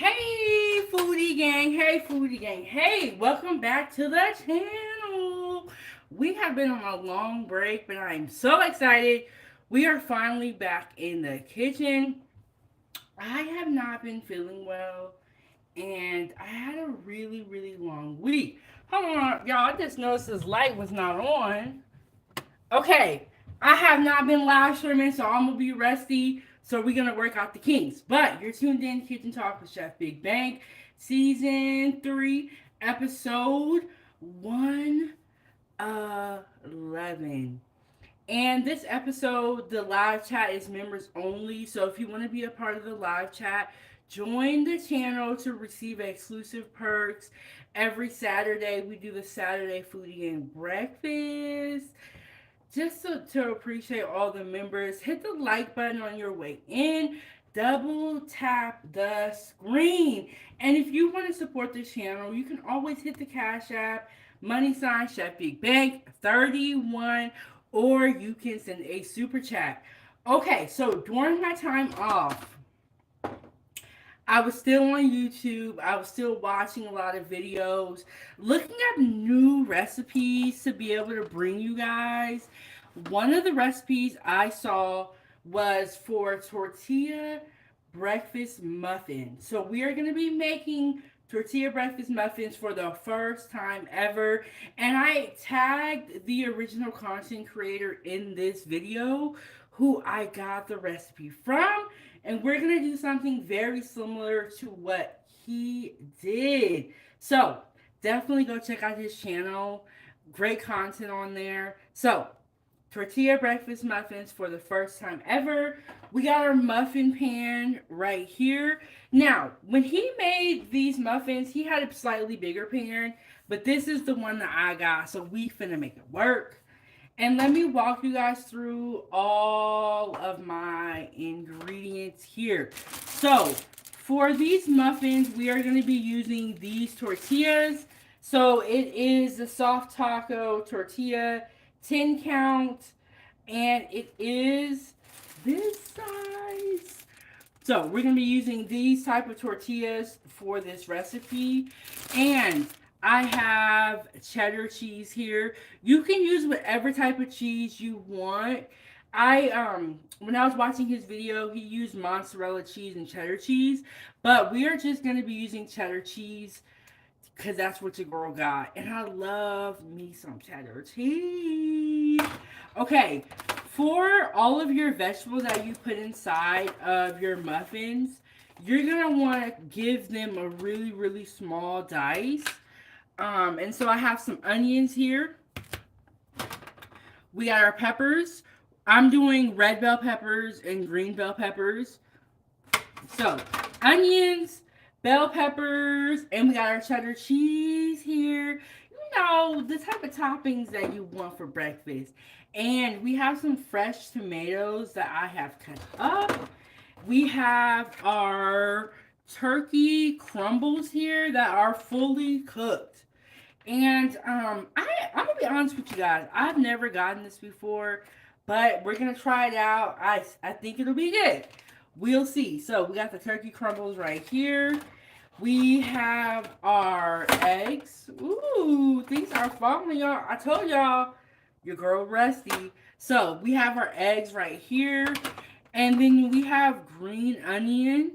Hey, foodie gang. Hey, foodie gang. Hey, welcome back to the channel. We have been on a long break, but I'm so excited. We are finally back in the kitchen. I have not been feeling well, and I had a really long week. Hold on, y'all. I just noticed this light was not on. Okay, I have not been live streaming, so I'm gonna be rusty. So we're gonna work out the kinks. But you're tuned in to Kitchen Talk with Chef Big Bang, season 3, episode 111. And this episode, the live chat is members only. So if you want to be a part of the live chat, join the channel to receive exclusive perks. Every Saturday, we do the Saturday Foodie and Breakfast. Just to appreciate all the members, hit the like button on your way in. Double tap the screen. And if you want to support this channel, you can always hit the Cash App, money sign Chef Big Bank 31, or you can send a super chat. Okay, so during my time off, I was still on YouTube. I was still watching a lot of videos, looking at new recipes to be able to bring you guys. One of the recipes I saw was for tortilla breakfast muffins. So we are going to be making tortilla breakfast muffins for the first time ever. And I tagged the original content creator in this video who I got the recipe from, and we're gonna do something very similar to what he did. So definitely go check out his channel. Great content on there. So tortilla breakfast muffins for the first time ever. We got our muffin pan right here. Now, when he made these muffins, he had a slightly bigger pan, but this is the one that I got, so we finna make it work. And let me walk you guys through all of my ingredients here. So, for these muffins, we are going to be using these tortillas. So, it is the soft taco tortilla, 10 count, and it is this size. So, we're going to be using these type of tortillas for this recipe. And I have cheddar cheese here. You can use whatever type of cheese you want. When I was watching his video, he used mozzarella cheese and cheddar cheese, but we are just gonna be using cheddar cheese because that's what your girl got. And I love me some cheddar cheese. Okay, for all of your vegetables that you put inside of your muffins, you're gonna want to give them a really small dice. And so I have some onions here. We got our peppers. I'm doing red bell peppers and green bell peppers. So, onions, bell peppers, and we got our cheddar cheese here. You know, the type of toppings that you want for breakfast. And we have some fresh tomatoes that I have cut up. We have our turkey crumbles here that are fully cooked. And I'm gonna be honest with you guys. I've never gotten this before, but we're gonna try it out. I think it'll be good. We'll see. So we got the turkey crumbles right here. We have our eggs. Ooh, these are falling, y'all. I told y'all, your girl Rusty. So we have our eggs right here, and then we have green onion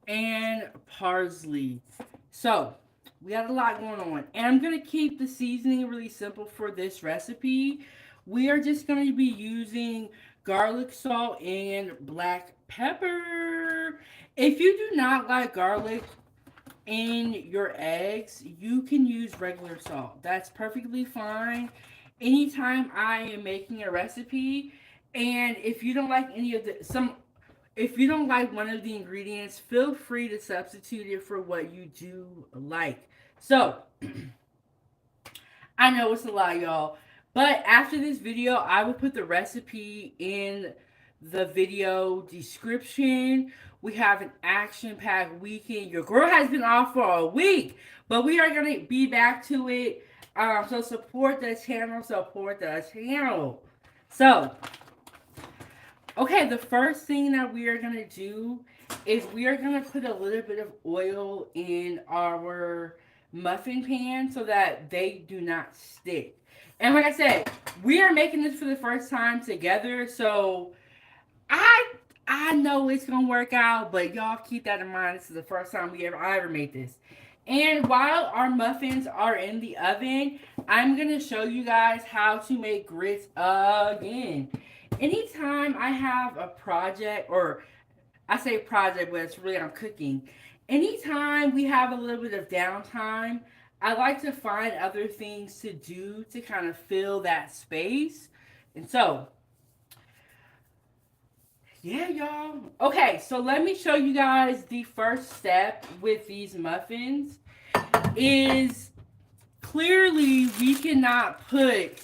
and parsley. So we got a lot going on. And I'm going to keep the seasoning really simple for this recipe. We are just going to be using garlic salt and black pepper. If you do not like garlic in your eggs, you can use regular salt. That's perfectly fine. Anytime I am making a recipe, and if you don't like any of the some if you don't like one of the ingredients, feel free to substitute it for what you do like. So, I know it's a lot, y'all. But after this video, I will put the recipe in the video description. We have an action-packed weekend. Your girl has been off for a week, but we are going to be back to it. So support the channel, support the channel. So, okay, the first thing that we are going to do is we are going to put a little bit of oil in our muffin pan so that they do not stick. And like I said, we are making this for the first time together, so I I know it's gonna work out, but y'all keep that in mind. This is the first time I ever made this. And while our muffins are in the oven, I'm gonna show you guys how to make grits again. Anytime I have a project, or I say project, but it's really I'm cooking. Anytime we have a little bit of downtime, I like to find other things to do to kind of fill that space. And so, yeah, y'all. Okay, so let me show you guys the first step with these muffins is clearly we cannot put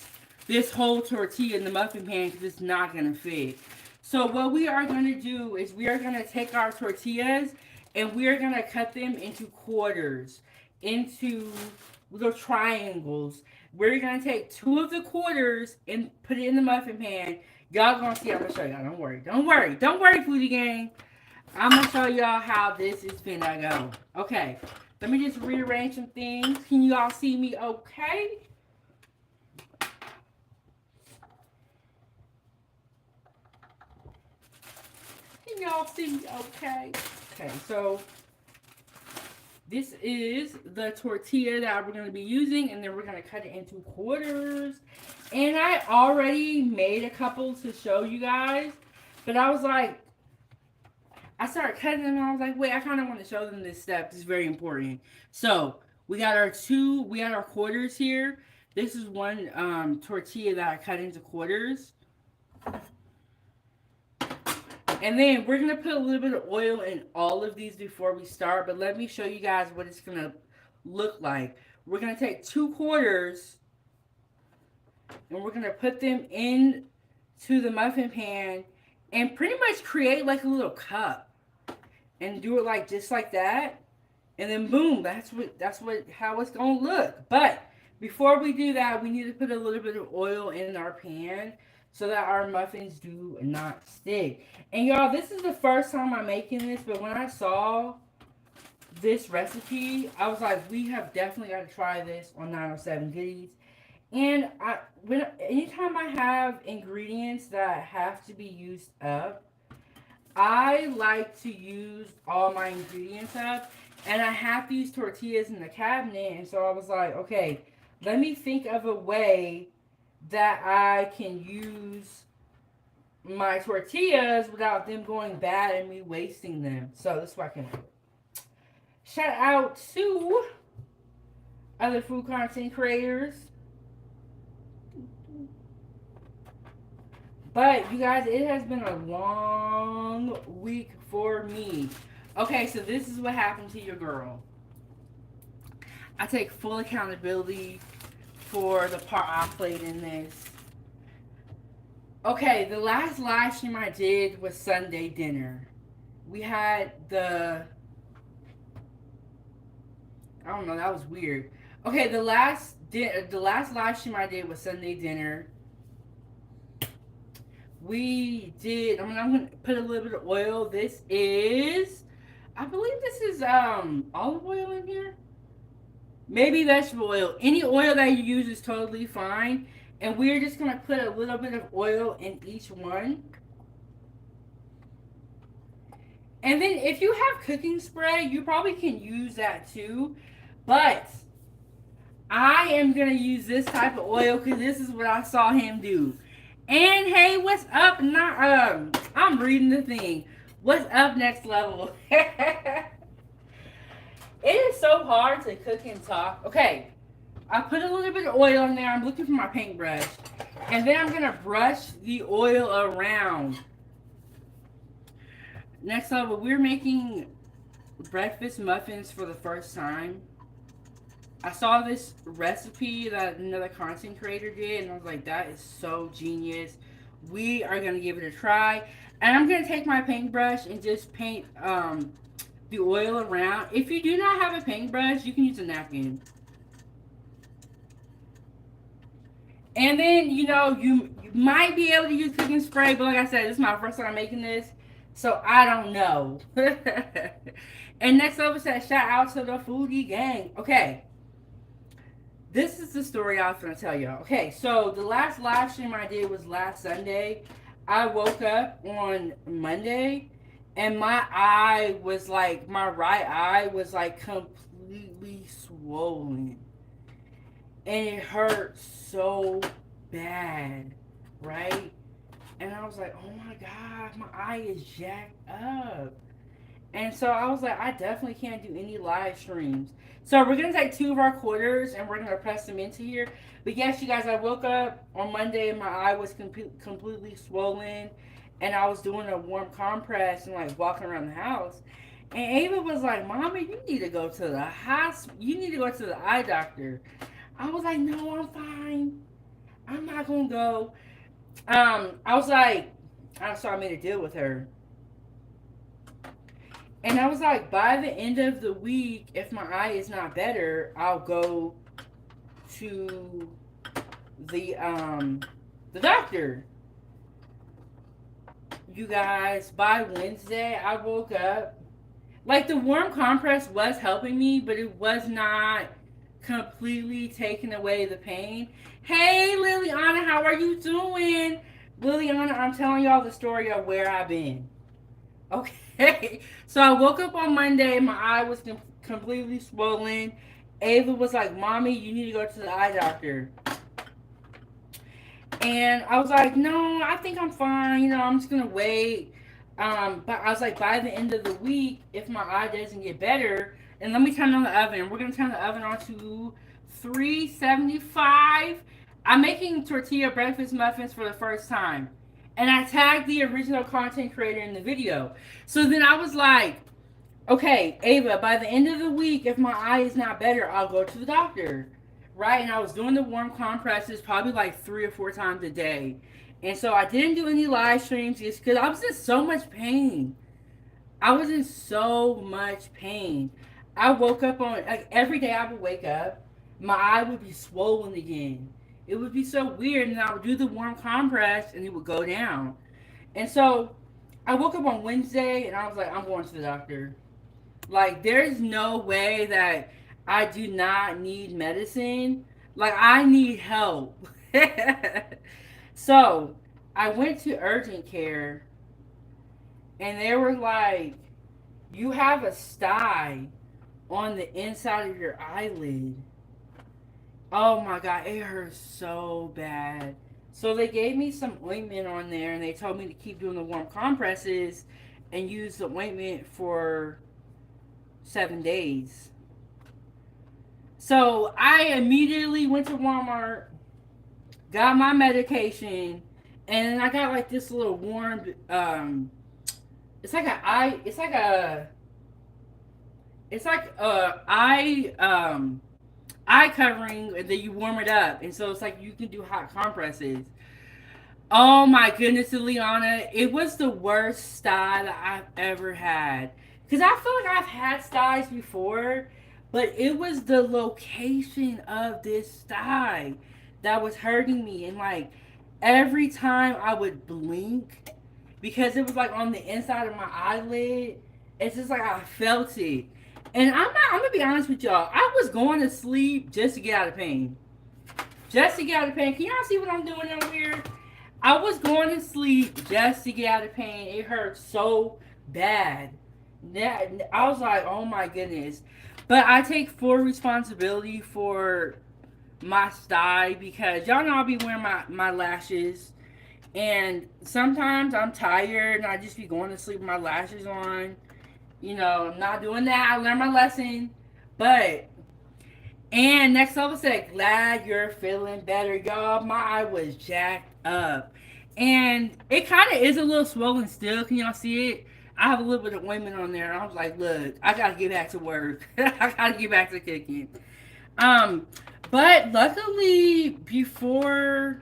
this whole tortilla in the muffin pan because it's not going to fit. So what we are going to do is we are going to take our tortillas and we are going to cut them into quarters, into little triangles. We're going to take two of the quarters and put it in the muffin pan. Y'all gonna see. I'm gonna show y'all. Don't worry. Don't worry. Don't worry, foodie gang. I'm gonna show y'all how this is finna go. Okay. Let me just rearrange some things. Can you all see me okay? Can y'all see me okay? Okay, so this is the tortilla that we're going to be using, and then we're going to cut it into quarters. And I already made a couple to show you guys, but I was like, I started cutting them, and I was like, wait, I kind of want to show them this step. This is very important. So we got our quarters here. This is one tortilla that I cut into quarters. And then we're going to put a little bit of oil in all of these before we start. But let me show you guys what it's going to look like. We're going to take 2 quarters and we're going to put them into the muffin pan and pretty much create like a little cup. And do it like just like that. And then boom, how it's going to look. But before we do that, we need to put a little bit of oil in our pan so that our muffins do not stick. And y'all, this is the first time I'm making this, but when I saw this recipe, I was like, we have definitely got to try this on 907 Goodies. And anytime I have ingredients that have to be used up, I like to use all my ingredients up. And I have these tortillas in the cabinet, and so I was like, okay, let me think of a way that I can use my tortillas without them going bad and me wasting them. So this is what I can do. Shout out to other food content creators. But you guys, it has been a long week for me. Okay, so this is what happened to your girl. I take full accountability for the part I played in this. Okay, the last live stream I did was Sunday dinner. We had I don't know, that was weird. Okay, the last live stream I did was Sunday dinner. I'm gonna put a little bit of oil. I believe this is olive oil in here. Maybe vegetable oil. Any oil that you use is totally fine. And we're just going to put a little bit of oil in each one. And then if you have cooking spray, you probably can use that too. But I am going to use this type of oil because this is what I saw him do. And hey, what's up? I'm reading the thing. What's up, next level? It is so hard to cook and talk. Okay, I put a little bit of oil in there. I'm looking for my paintbrush. And then I'm going to brush the oil around. Next level, we're making breakfast muffins for the first time. I saw this recipe that another content creator did, and I was like, that is so genius. We are going to give it a try. And I'm going to take my paintbrush and just paint the oil around. If you do not have a paintbrush, you can use a napkin. And then, you might be able to use cooking spray, but like I said, this is my first time making this. So I don't know. And next up said, shout out to the foodie gang. Okay, this is the story I was gonna tell y'all. Okay, so the last live stream I did was last Sunday. I woke up on Monday, and my right eye was like completely swollen, and it hurt so bad, right? And I was like, oh my god, my eye is jacked up. And so I was like, I definitely can't do any live streams. So we're gonna take two of our quarters and we're gonna press them into here. But yes, you guys, I woke up on Monday and my eye was completely swollen, and I was doing a warm compress and like walking around the house. And Ava was like, "Mommy, you need to go to the hospital. You need to go to the eye doctor." I was like, "No, I'm fine. I'm not gonna go." I was like, so I made a deal with her. And I was like, by the end of the week, if my eye is not better, I'll go to the doctor. You guys, by Wednesday, I woke up. Like the warm compress was helping me, but it was not completely taking away the pain. Hey, Liliana, how are you doing? Liliana, I'm telling y'all the story of where I've been. Okay, so I woke up on Monday. My eye was completely swollen. Ava was like, "Mommy, you need to go to the eye doctor." And I was like, "No, I think I'm fine. I'm just gonna wait." But I was like, by the end of the week, if my eye doesn't get better, and let me turn on the oven. We're gonna turn the oven on to 375. I'm making tortilla breakfast muffins for the first time, and I tagged the original content creator in the video. So then I was like, okay, Ava, by the end of the week, if my eye is not better, I'll go to the doctor. Right? And I was doing the warm compresses probably like 3 or 4 times a day. And so I didn't do any live streams just because I was in so much pain. I was in so much pain. I woke up on, like, every day I would wake up, my eye would be swollen again. It would be so weird. And I would do the warm compress and it would go down. And so I woke up on Wednesday and I was like, I'm going to the doctor. Like, there's no way that I do not need medicine. Like, I need help. So, I went to urgent care and they were like, you have a sty on the inside of your eyelid. Oh my god, it hurts so bad. So they gave me some ointment on there and they told me to keep doing the warm compresses and use the ointment for 7 days. So I immediately went to Walmart, got my medication, and I got like this little warm. It's like a eye. It's like a eye covering, and then you warm it up, and so it's like you can do hot compresses. Oh my goodness, Liana, it was the worst sty that I've ever had. Because I feel like I've had styes before, but it was the location of this sty that was hurting me. And like every time I would blink, because it was like on the inside of my eyelid, it's just like I felt it. And I'm gonna be honest with y'all, I was going to sleep just to get out of pain. Just to get out of pain. Can y'all see what I'm doing over here? I was going to sleep just to get out of pain. It hurt so bad. I was like, oh my goodness. But I take full responsibility for my sty because y'all know I'll be wearing my lashes. And sometimes I'm tired and I just be going to sleep with my lashes on. I'm not doing that. I learned my lesson. But and next level said, glad you're feeling better, y'all. My eye was jacked up. And it kind of is a little swollen still. Can y'all see it? I have a little bit of ointment on there. And I was like, look, I got to get back to work. I got to get back to cooking. But luckily, before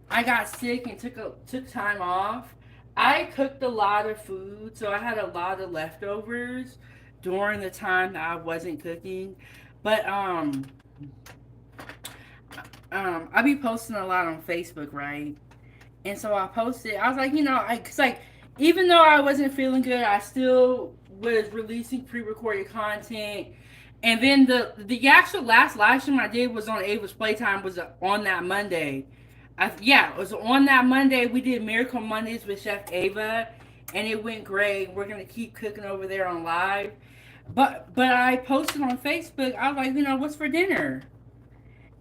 I got sick and took time off, I cooked a lot of food. So I had a lot of leftovers during the time that I wasn't cooking. But I be posting a lot on Facebook, right? And so I posted. I was like, cause like even though I wasn't feeling good, I still was releasing pre-recorded content. And then the actual last live stream I did was on Ava's Playtime, was on that Monday. Yeah, it was on that Monday. We did Miracle Mondays with Chef Ava, and it went great. We're gonna keep cooking over there on live. But I posted on Facebook. I was like, what's for dinner?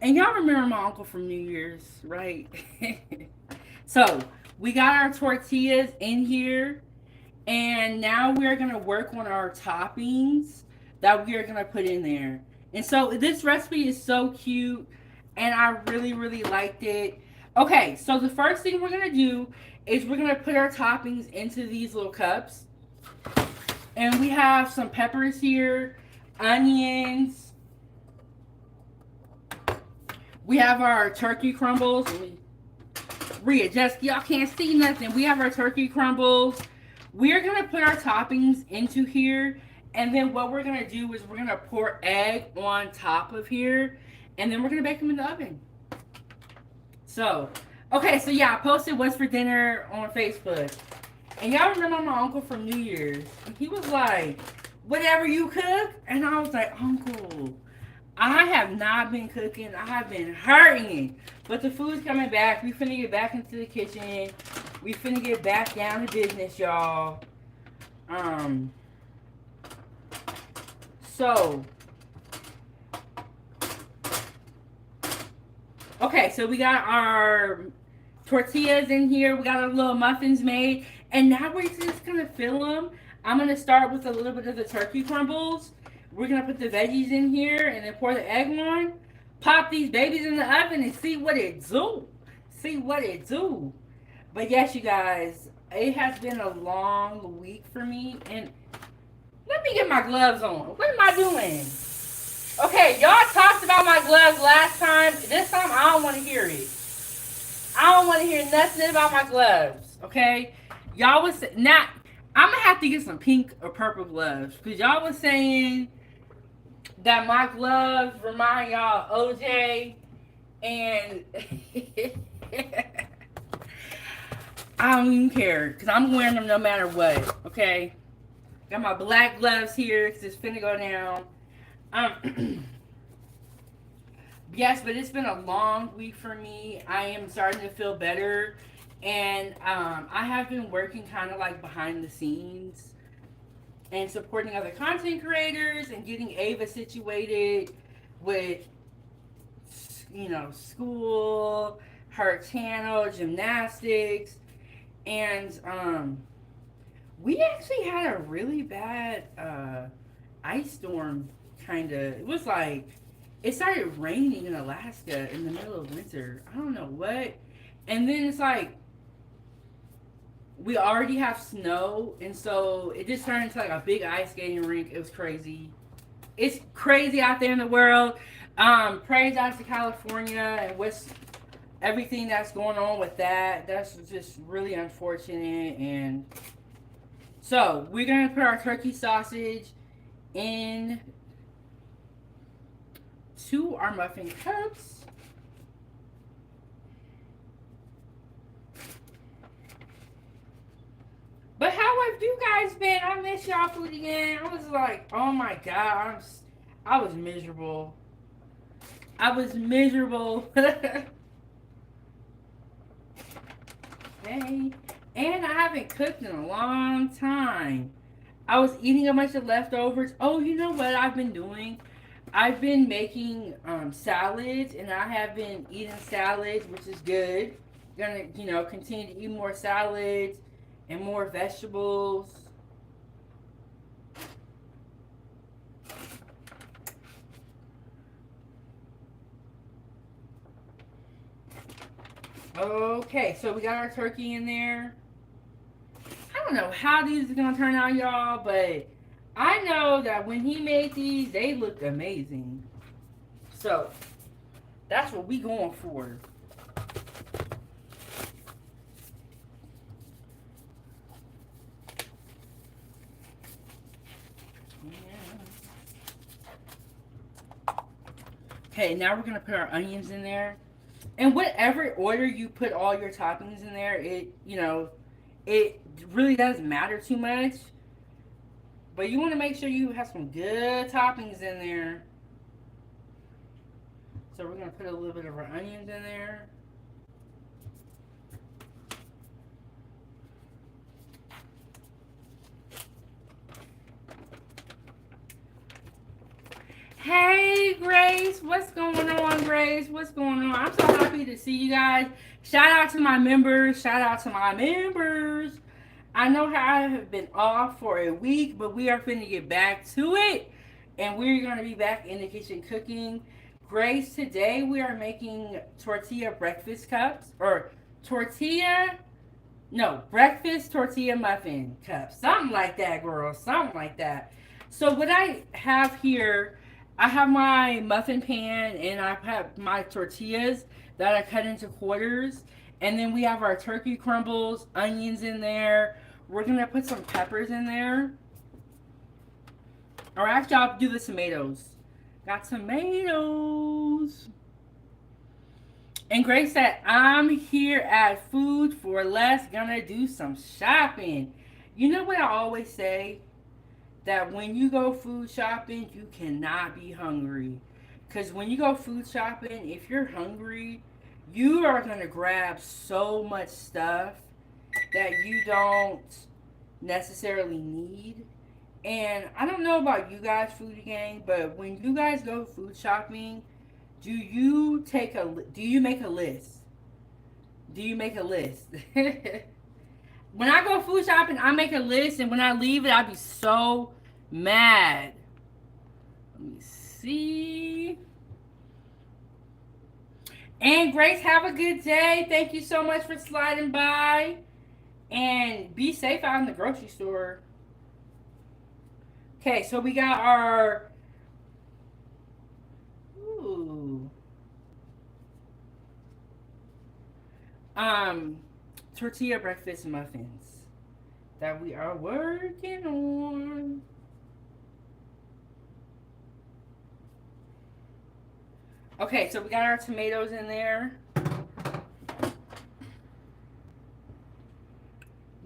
And y'all remember my uncle from New Year's, right? So we got our tortillas in here, and now we're gonna work on our toppings that we are gonna put in there. And so this recipe is so cute, and I really, really liked it. Okay, so the first thing we're gonna do is we're gonna put our toppings into these little cups. And we have some peppers here, onions. We have our turkey crumbles. Let me readjust. Y'all can't see nothing. We have our turkey crumbles. We're going to put our toppings into here. And then what we're going to do is we're going to pour egg on top of here. And then we're going to bake them in the oven. So, okay. So, yeah, I posted what's for dinner on Facebook. And y'all remember my uncle from New Year's. And he was like, whatever you cook. And I was like, Uncle, I have not been cooking. I have been hurting. But the food's coming back. We finna get back into the kitchen. We finna get back down to business, y'all. So. Okay, so we got our tortillas in here. We got our little muffins made. And now we're just going to fill them. I'm going to start with a little bit of the turkey crumbles. We're going to put the veggies in here and then pour the egg on. Pop these babies in the oven and see what it do. See what it do. But yes, you guys, it has been a long week for me. And let me get my gloves on. What am I doing? Okay, y'all talked about my gloves last time. This time, I don't want to hear it. I don't want to hear nothing about my gloves. Okay? Y'all was not. I'm gonna have to get some pink or purple gloves because y'all was saying that my gloves remind y'all of OJ, and I don't even care because I'm wearing them no matter what. Okay, got my black gloves here because it's finna go down. Yes, but it's been a long week for me. I am starting to feel better. And I have been working kind of like behind the scenes and supporting other content creators and getting Ava situated with, school, her channel, gymnastics. And we actually had a really bad ice storm, kind of. It was like, it started raining in Alaska in the middle of winter. I don't know what. And then it's like, we already have snow, and so it just turned into like a big ice skating rink. It was crazy. It's crazy out there in the world. Praise out to California and what's everything that's going on with that. That's just really unfortunate. And so we're gonna put our turkey sausage in to our muffin cups. But how have you guys been? I miss y'all food again. I was like, oh my god, I was miserable. I was miserable. Okay. And I haven't cooked in a long time. I was eating a bunch of leftovers. Oh, you know what I've been doing? I've been making salads, and I have been eating salads, which is good. Gonna, continue to eat more salads and more vegetables. Okay, so we got our turkey in there. I don't know how these are gonna turn out, y'all, but I know that when he made these, they looked amazing. So that's what we going for. Okay, now we're gonna put our onions in there. And whatever order you put all your toppings in there, it it really doesn't matter too much. But you want to make sure you have some good toppings in there. So we're going to put a little bit of our onions in there. Hey, Grace. What's going on, Grace? What's going on? I'm so happy to see you guys. Shout out to my members. Shout out to my members. I know how I have been off for a week, but we are finna get back to it. And we're going to be back in the kitchen cooking. Grace, today we are making tortilla breakfast cups. Or breakfast tortilla muffin cups. Something like that, girl. Something like that. So what I have here, I have my muffin pan and I have my tortillas that I cut into quarters. And then we have our turkey crumbles, onions in there. We're going to put some peppers in there. Or actually, I'll do the tomatoes. Got tomatoes. And Grace said, I'm here at Food for Less, gonna do some shopping. You know what I always say? That when you go food shopping, you cannot be hungry. Because when you go food shopping, if you're hungry, you are gonna grab so much stuff that you don't necessarily need. And I don't know about you guys, foodie gang, but when you guys go food shopping, do you make a list? Do you make a list? When I go food shopping, I make a list, and when I leave it, I be so mad. Let me see. And Grace, have a good day. Thank you so much for sliding by. And be safe out in the grocery store. Okay, so we got our tortilla breakfast muffins that we are working on. Okay, so we got our tomatoes in there.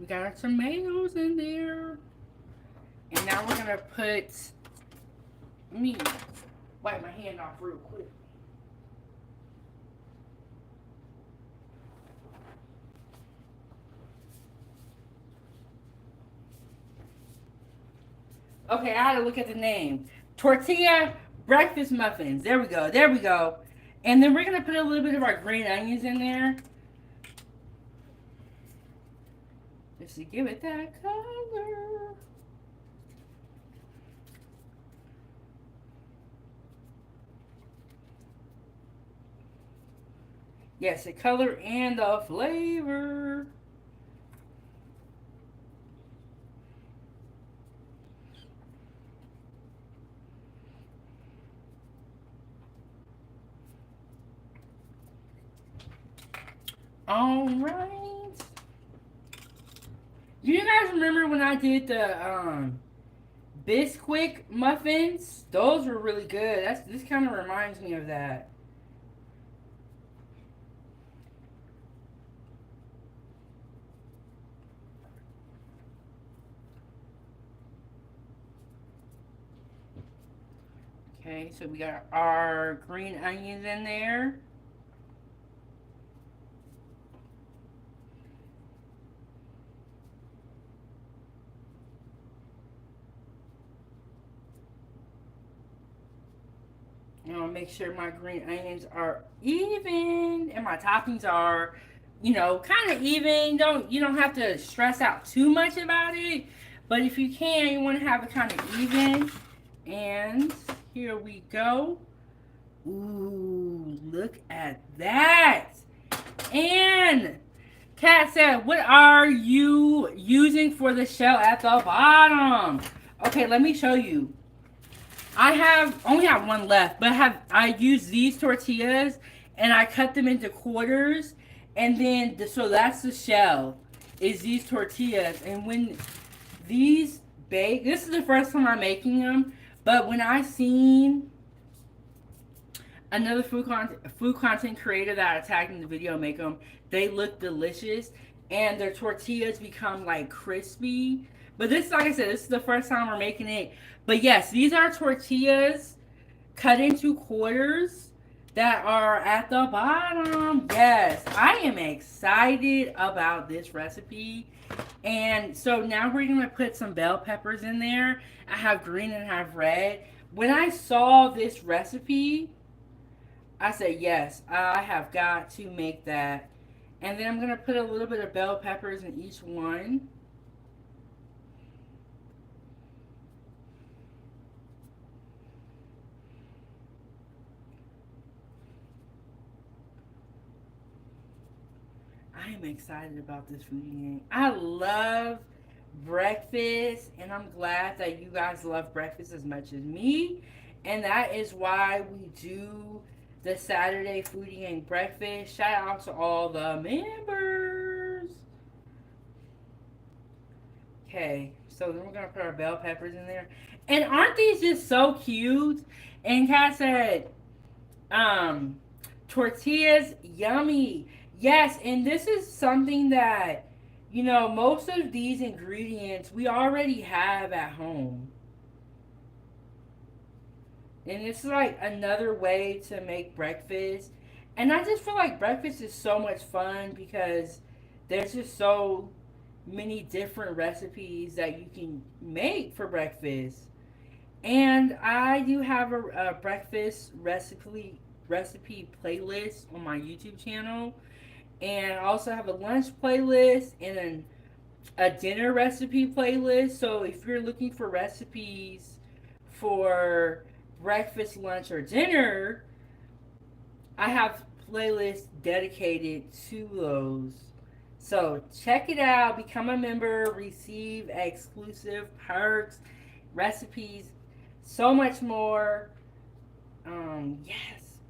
We got our tomatoes in there. And now we're gonna put, let me wipe my hand off real quick. Okay, I had to look at the name. Tortilla breakfast muffins. There we go. There we go. And then we're gonna put a little bit of our green onions in there. Just to give it that color. Yes, the color and the flavor. All right. Do you guys remember when I did the Bisquick muffins? Those were really good. This kind of reminds me of that. Okay, so we got our green onions in there. You know, make sure my green onions are even and my toppings are, kind of even. You don't have to stress out too much about it, but if you can, you want to have it kind of even. And here we go. Ooh, look at that. And Kat said, what are you using for the shell at the bottom? Okay, let me show you. I only have one left, but I used these tortillas and I cut them into quarters, and then so that's the shell, is these tortillas. And when these bake, this is the first time I'm making them, but when I seen another food content creator that I tagged in the video make them, they look delicious. and their tortillas become like crispy. But this, like I said, this is the first time we're making it. But yes, these are tortillas cut into quarters that are at the bottom. Yes, I am excited about this recipe. And so now we're gonna put some bell peppers in there. I have green and I have red. When I saw this recipe, I said, yes, I have got to make that. And then I'm gonna put a little bit of bell peppers in each one. I am excited about this food eating. I love breakfast, and I'm glad that you guys love breakfast as much as me. And that is why we do the Saturday foodie and breakfast. Shout out to all the members. Okay, so then we're gonna put our bell peppers in there. And aren't these just so cute? And Kat said, um, tortillas, yummy. Yes, and this is something that, most of these ingredients we already have at home. And it's like another way to make breakfast. And I just feel like breakfast is so much fun because there's just so many different recipes that you can make for breakfast. And I do have a breakfast recipe playlist on my YouTube channel. And I also have a lunch playlist and a dinner recipe playlist. So if you're looking for recipes for breakfast, lunch, or dinner, I have playlists dedicated to those. So check it out, become a member, receive exclusive perks, recipes, so much more. Yes.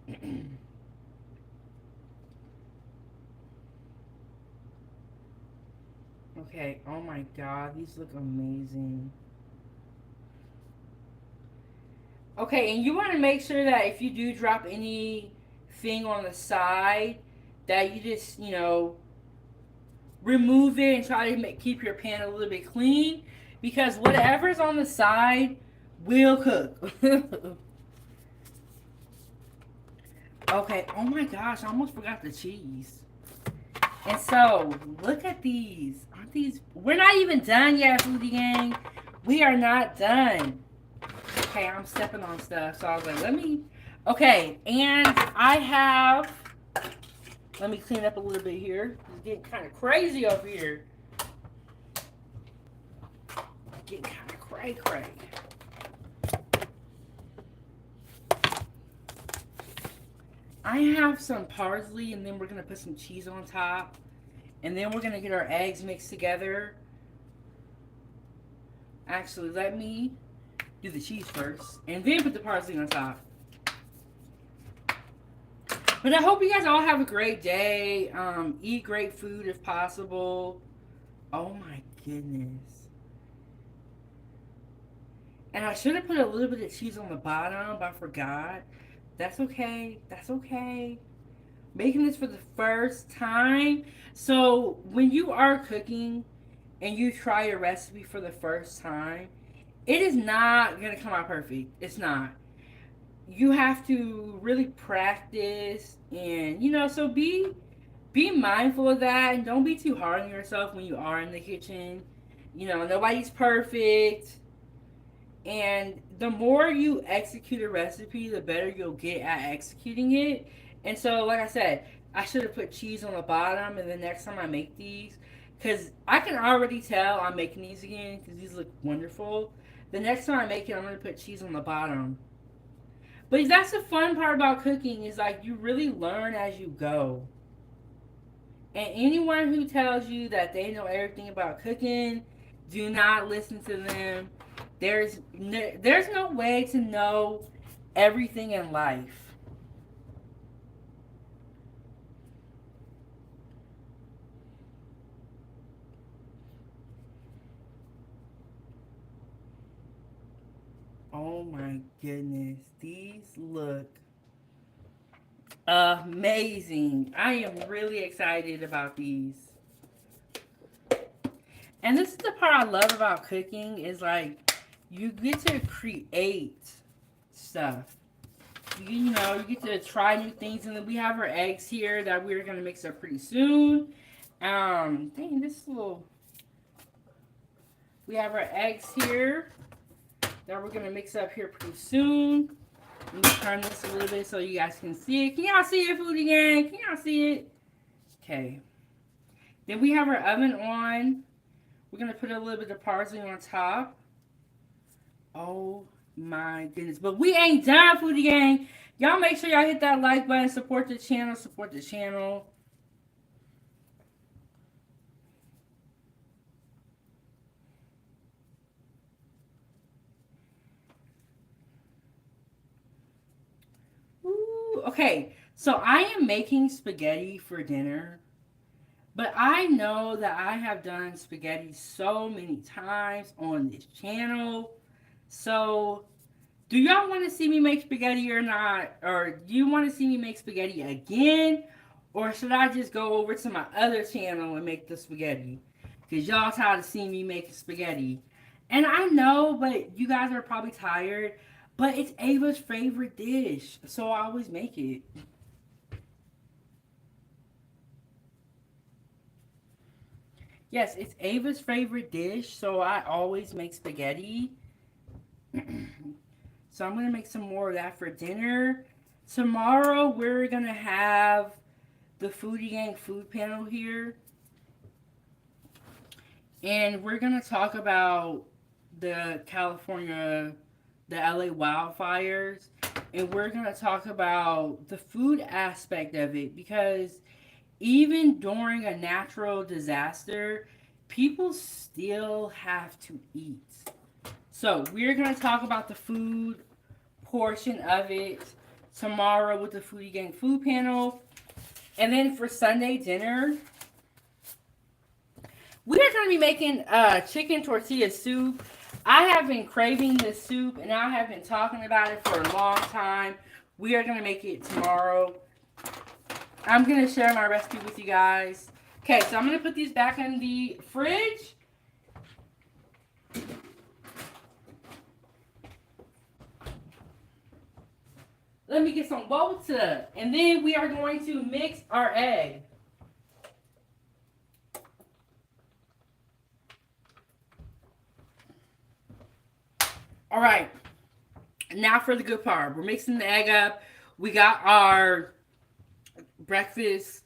Okay, oh my god, these look amazing. Okay, and you want to make sure that if you do drop anything on the side, that you just, remove it and try to keep your pan a little bit clean because whatever's on the side will cook. Okay, oh my gosh, I almost forgot the cheese. And so, look at these. Aren't these? We're not even done yet, Foodie Gang. We are not done. Okay, I'm stepping on stuff. So I was like, let me. Okay, and I have. Let me clean up a little bit here. It's getting kind of crazy over here. Getting kind of cray cray. I have some parsley, and then we're gonna put some cheese on top, and then we're gonna get our eggs mixed together. Actually, let me do the cheese first, and then put the parsley on top. But I hope you guys all have a great day. Eat great food if possible. Oh my goodness. And I should have put a little bit of cheese on the bottom, but I forgot. That's okay. That's okay. Making this for the first time. So when you are cooking and you try a recipe for the first time, it is not going to come out perfect. It's not. You have to really practice and, so be mindful of that and don't be too hard on yourself when you are in the kitchen. Nobody's perfect. And the more you execute a recipe, the better you'll get at executing it. And so, like I said, I should have put cheese on the bottom. And the next time I make these, because I can already tell I'm making these again because these look wonderful. The next time I make it, I'm going to put cheese on the bottom. But that's the fun part about cooking is like you really learn as you go. And anyone who tells you that they know everything about cooking, do not listen to them. There's no way to know everything in life. Oh my goodness, these look amazing. I am really excited about these. And this is the part I love about cooking is like you get to create stuff. You get to try new things, and then we have our eggs here that we're gonna mix up pretty soon. Dang, this little. We have our eggs here that we're gonna mix up here pretty soon. Let me turn this a little bit so you guys can see it. Can y'all see it, Foodie Gang? Can y'all see it? Okay. Then we have our oven on. We're gonna put a little bit of parsley on top. Oh my goodness. But we ain't done, Foodie Gang. Y'all make sure y'all hit that like button. Support the channel. Support the channel. Ooh, okay. So I am making spaghetti for dinner. But I know that I have done spaghetti so many times on this channel. So do y'all want to see me make spaghetti or not? Or do you want to see me make spaghetti again? Or should I just go over to my other channel and make the spaghetti? Because y'all tired of seeing me making spaghetti. And I know, but you guys are probably tired. But it's Ava's favorite dish. So I always make it. Yes, it's Ava's favorite dish. So I always make spaghetti. So I'm going to make some more of that for dinner. Tomorrow we're going to have the Foodie Gang food panel here. And we're going to talk about the LA wildfires. And we're going to talk about the food aspect of it. Because even during a natural disaster, people still have to eat. So we're going to talk about the food portion of it tomorrow with the Foodie Gang food panel. And then for Sunday dinner, we are going to be making chicken tortilla soup. I have been craving this soup, and I have been talking about it for a long time. We are going to make it tomorrow. I'm going to share my recipe with you guys. Okay, so I'm going to put these back in the fridge. Let me get some water. And then we are going to mix our egg. All right. Now for the good part. We're mixing the egg up. We got our breakfast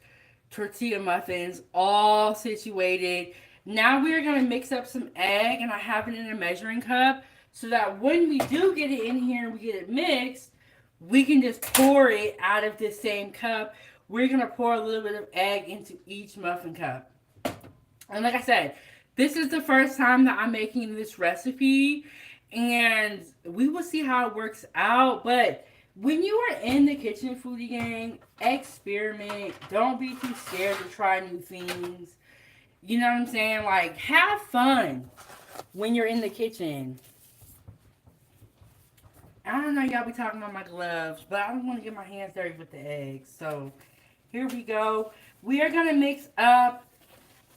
tortilla muffins all situated. Now we are going to mix up some egg, and I have it in a measuring cup so that when we do get it in here and we get it mixed, we can just pour it out of this same cup. We're going to pour a little bit of egg into each muffin cup. And like I said, this is the first time that I'm making this recipe, and we will see how it works out. But when you are in the kitchen, Foodie Gang, experiment. Don't be too scared to try new things. You know what I'm saying? Like, have fun when you're in the kitchen. I don't know, y'all be talking about my gloves, but I don't want to get my hands dirty with the eggs. So, here we go. We are going to mix up.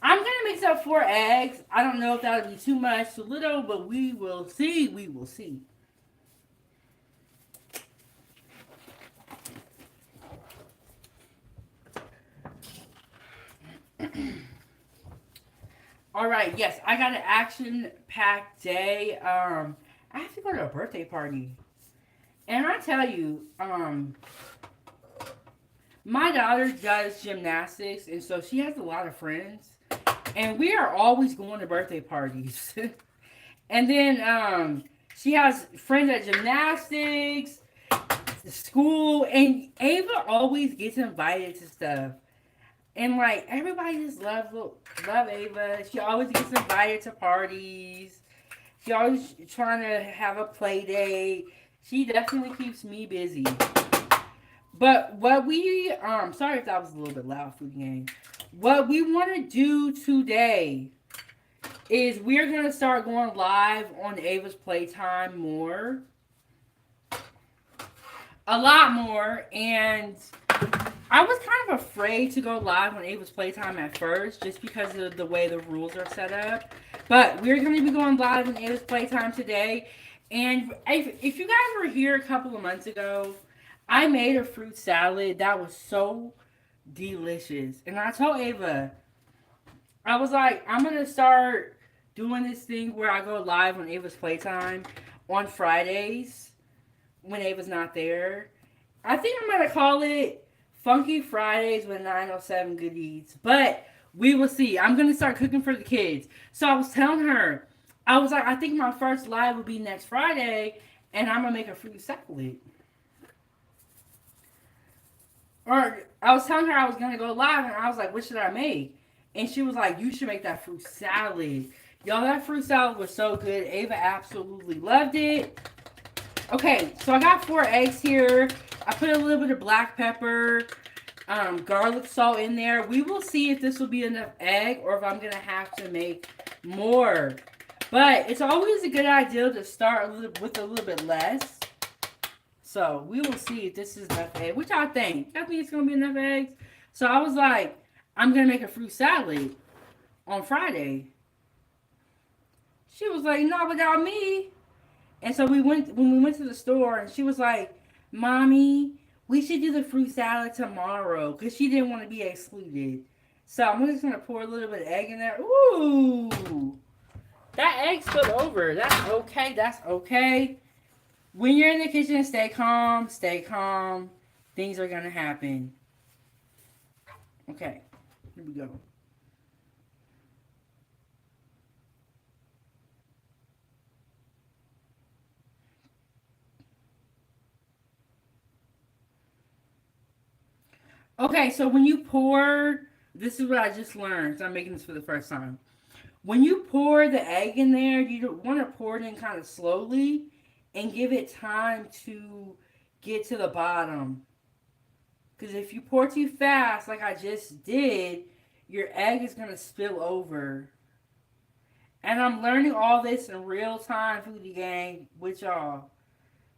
I'm going to mix up 4 eggs. I don't know if that'll be too much, too little, but we will see. We will see. All right, yes, I got an action-packed day. I have to go to a birthday party. And I tell you, my daughter does gymnastics, and so she has a lot of friends. And we are always going to birthday parties. And then she has friends at gymnastics, school, and Ava always gets invited to stuff. And like everybody just love Ava. She always gets invited to parties. She always trying to have a play date. She definitely keeps me busy. But what we sorry if that was a little bit loud, Food Gang. What we want to do today is we're gonna start going live on Ava's Playtime more. A lot more, and I I was kind of afraid to go live on Ava's Playtime at first, just because of the way the rules are set up. But we're going to be going live on Ava's Playtime today. And if you guys were here a couple of months ago, I made a fruit salad that was so delicious. And I told Ava, I was like, I'm going to start doing this thing where I go live on Ava's Playtime on Fridays when Ava's not there. I think I'm gonna call it Funky Fridays with 907 Good Eats. But we will see. I'm gonna start cooking for the kids. So I was telling her, I was like, I think my first live will be next Friday, and I'm gonna make a fruit salad. Or I was telling her I was gonna go live, and I was like, what should I make? And she was like, you should make that fruit salad. Y'all, that fruit salad was so good. Ava absolutely loved it. Okay, so I got 4 eggs here. I put a little bit of black pepper, garlic salt in there. We will see if this will be enough egg or if I'm going to have to make more. But it's always a good idea to start with a little bit less. So we will see if this is enough egg. What y'all think? Y'all think it's going to be enough eggs? So I was like, I'm going to make a fruit salad on Friday. She was like, no, without me. And so when we went to the store, and she was like, Mommy, we should do the fruit salad tomorrow, because she didn't want to be excluded. So I'm just going to pour a little bit of egg in there. Ooh, that egg spilled over. That's okay. That's okay. When you're in the kitchen, stay calm. Stay calm. Things are going to happen. Okay, here we go. Okay, so when you pour, this is what I just learned. So I'm making this for the first time. When you pour the egg in there, you want to pour it in kind of slowly and give it time to get to the bottom. Because if you pour too fast, like I just did, your egg is going to spill over. And I'm learning all this in real time, Foodie Gang, with y'all.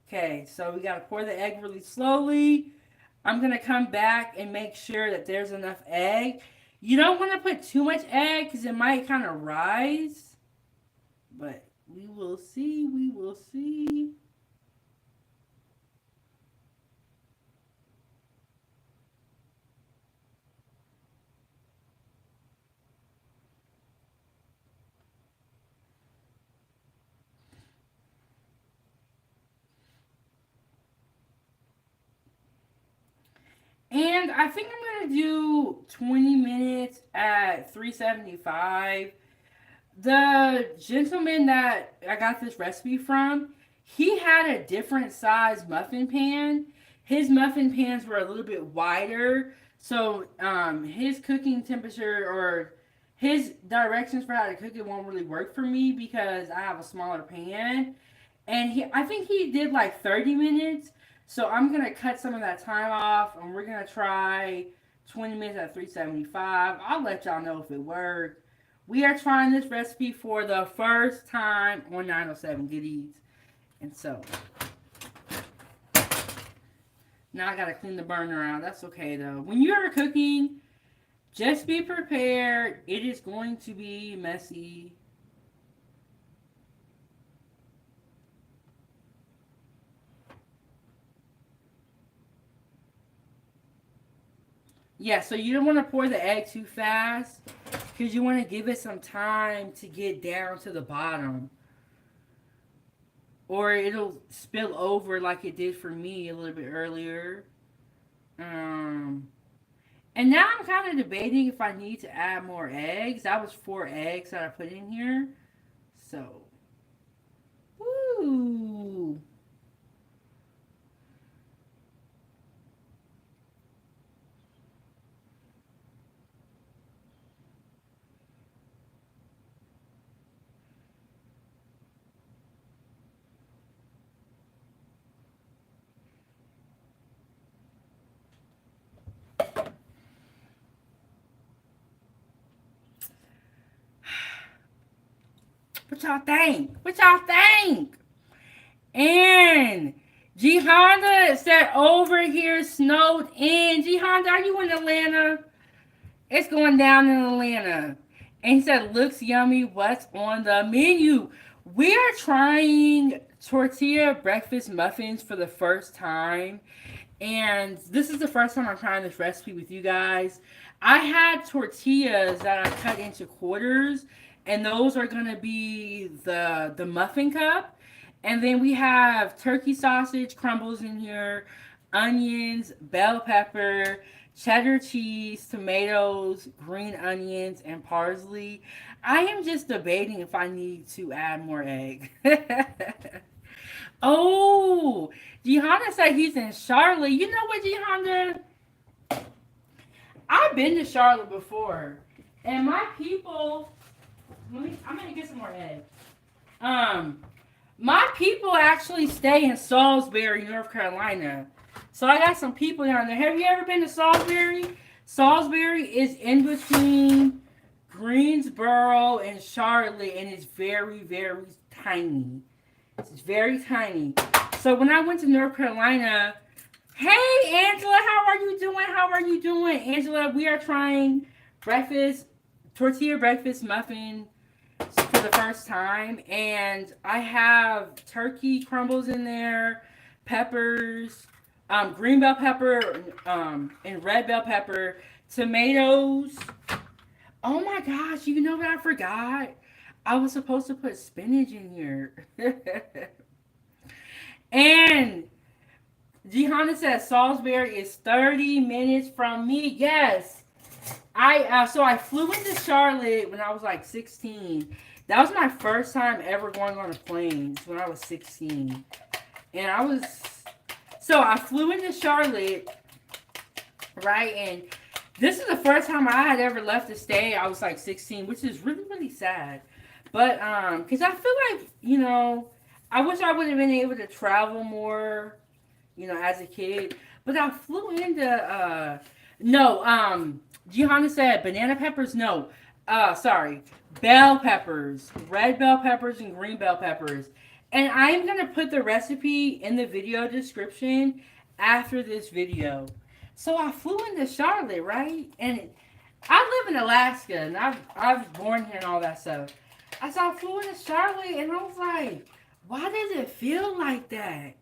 Okay, so we got to pour the egg really slowly. I'm going to come back and make sure that there's enough egg. You don't want to put too much egg because it might kind of rise. But we will see. We will see. And I think I'm going to do 20 minutes at 375. The gentleman that I got this recipe from, he had a different size muffin pan. His muffin pans were a little bit wider, so his cooking temperature or his directions for how to cook it won't really work for me because I have a smaller pan. And I think he did like 30 minutes. So I'm gonna cut some of that time off, and we're gonna try 20 minutes at 375. I'll let y'all know if it worked. We are trying this recipe for the first time on 907 Goodies. And so, now I gotta clean the burner out. That's okay though. When you are cooking, just be prepared. It is going to be messy. Yeah, so you don't want to pour the egg too fast because you want to give it some time to get down to the bottom. Or it'll spill over like it did for me a little bit earlier. Um, and now I'm kind of debating if I need to add more eggs. That was 4 eggs that I put in here. So, woo. What y'all think? What y'all think? And G Honda said over here snowed in. G Honda, are you in Atlanta? It's going down in Atlanta. And he said, looks yummy. What's on the menu? We are trying tortilla breakfast muffins for the first time. And this is the first time I'm trying this recipe with you guys. I had tortillas that I cut into quarters, and those are gonna be the muffin cup. And then we have turkey sausage, crumbles in here, onions, bell pepper, cheddar cheese, tomatoes, green onions, and parsley. I am just debating if I need to add more egg. Oh, Gihanna said he's in Charlotte. You know what, Gihanna? I've been to Charlotte before, and my people. I'm gonna get some more egg. Um, my people actually stay in Salisbury, North Carolina. So I got some people down there. Have you ever been to Salisbury? Salisbury is in between Greensboro and Charlotte, and it's very, very tiny. It's very tiny. So when I went to North Carolina, hey Angela, how are you doing? How are you doing? Angela, we are trying tortilla breakfast muffin for the first time. And I have turkey crumbles in there, peppers, green bell pepper, and red bell pepper, tomatoes. Oh my gosh, you know what I forgot? I was supposed to put spinach in here. And Gihanna says Salisbury is 30 minutes from me. Yes. I flew into Charlotte when I was like 16. That was my first time ever going on a plane when I was 16. And I flew into Charlotte, right? And this is the first time I had ever left the state. I was like 16, which is really, really sad. But, because I feel like, I wish I would have been able to travel more, as a kid. But I flew into, Gihanna said banana peppers. No, sorry. Bell peppers. Red bell peppers and green bell peppers. And I'm going to put the recipe in the video description after this video. So I flew into Charlotte, right? And I live in Alaska, and I was born here and all that stuff. I flew into Charlotte, and I was like, why does it feel like that?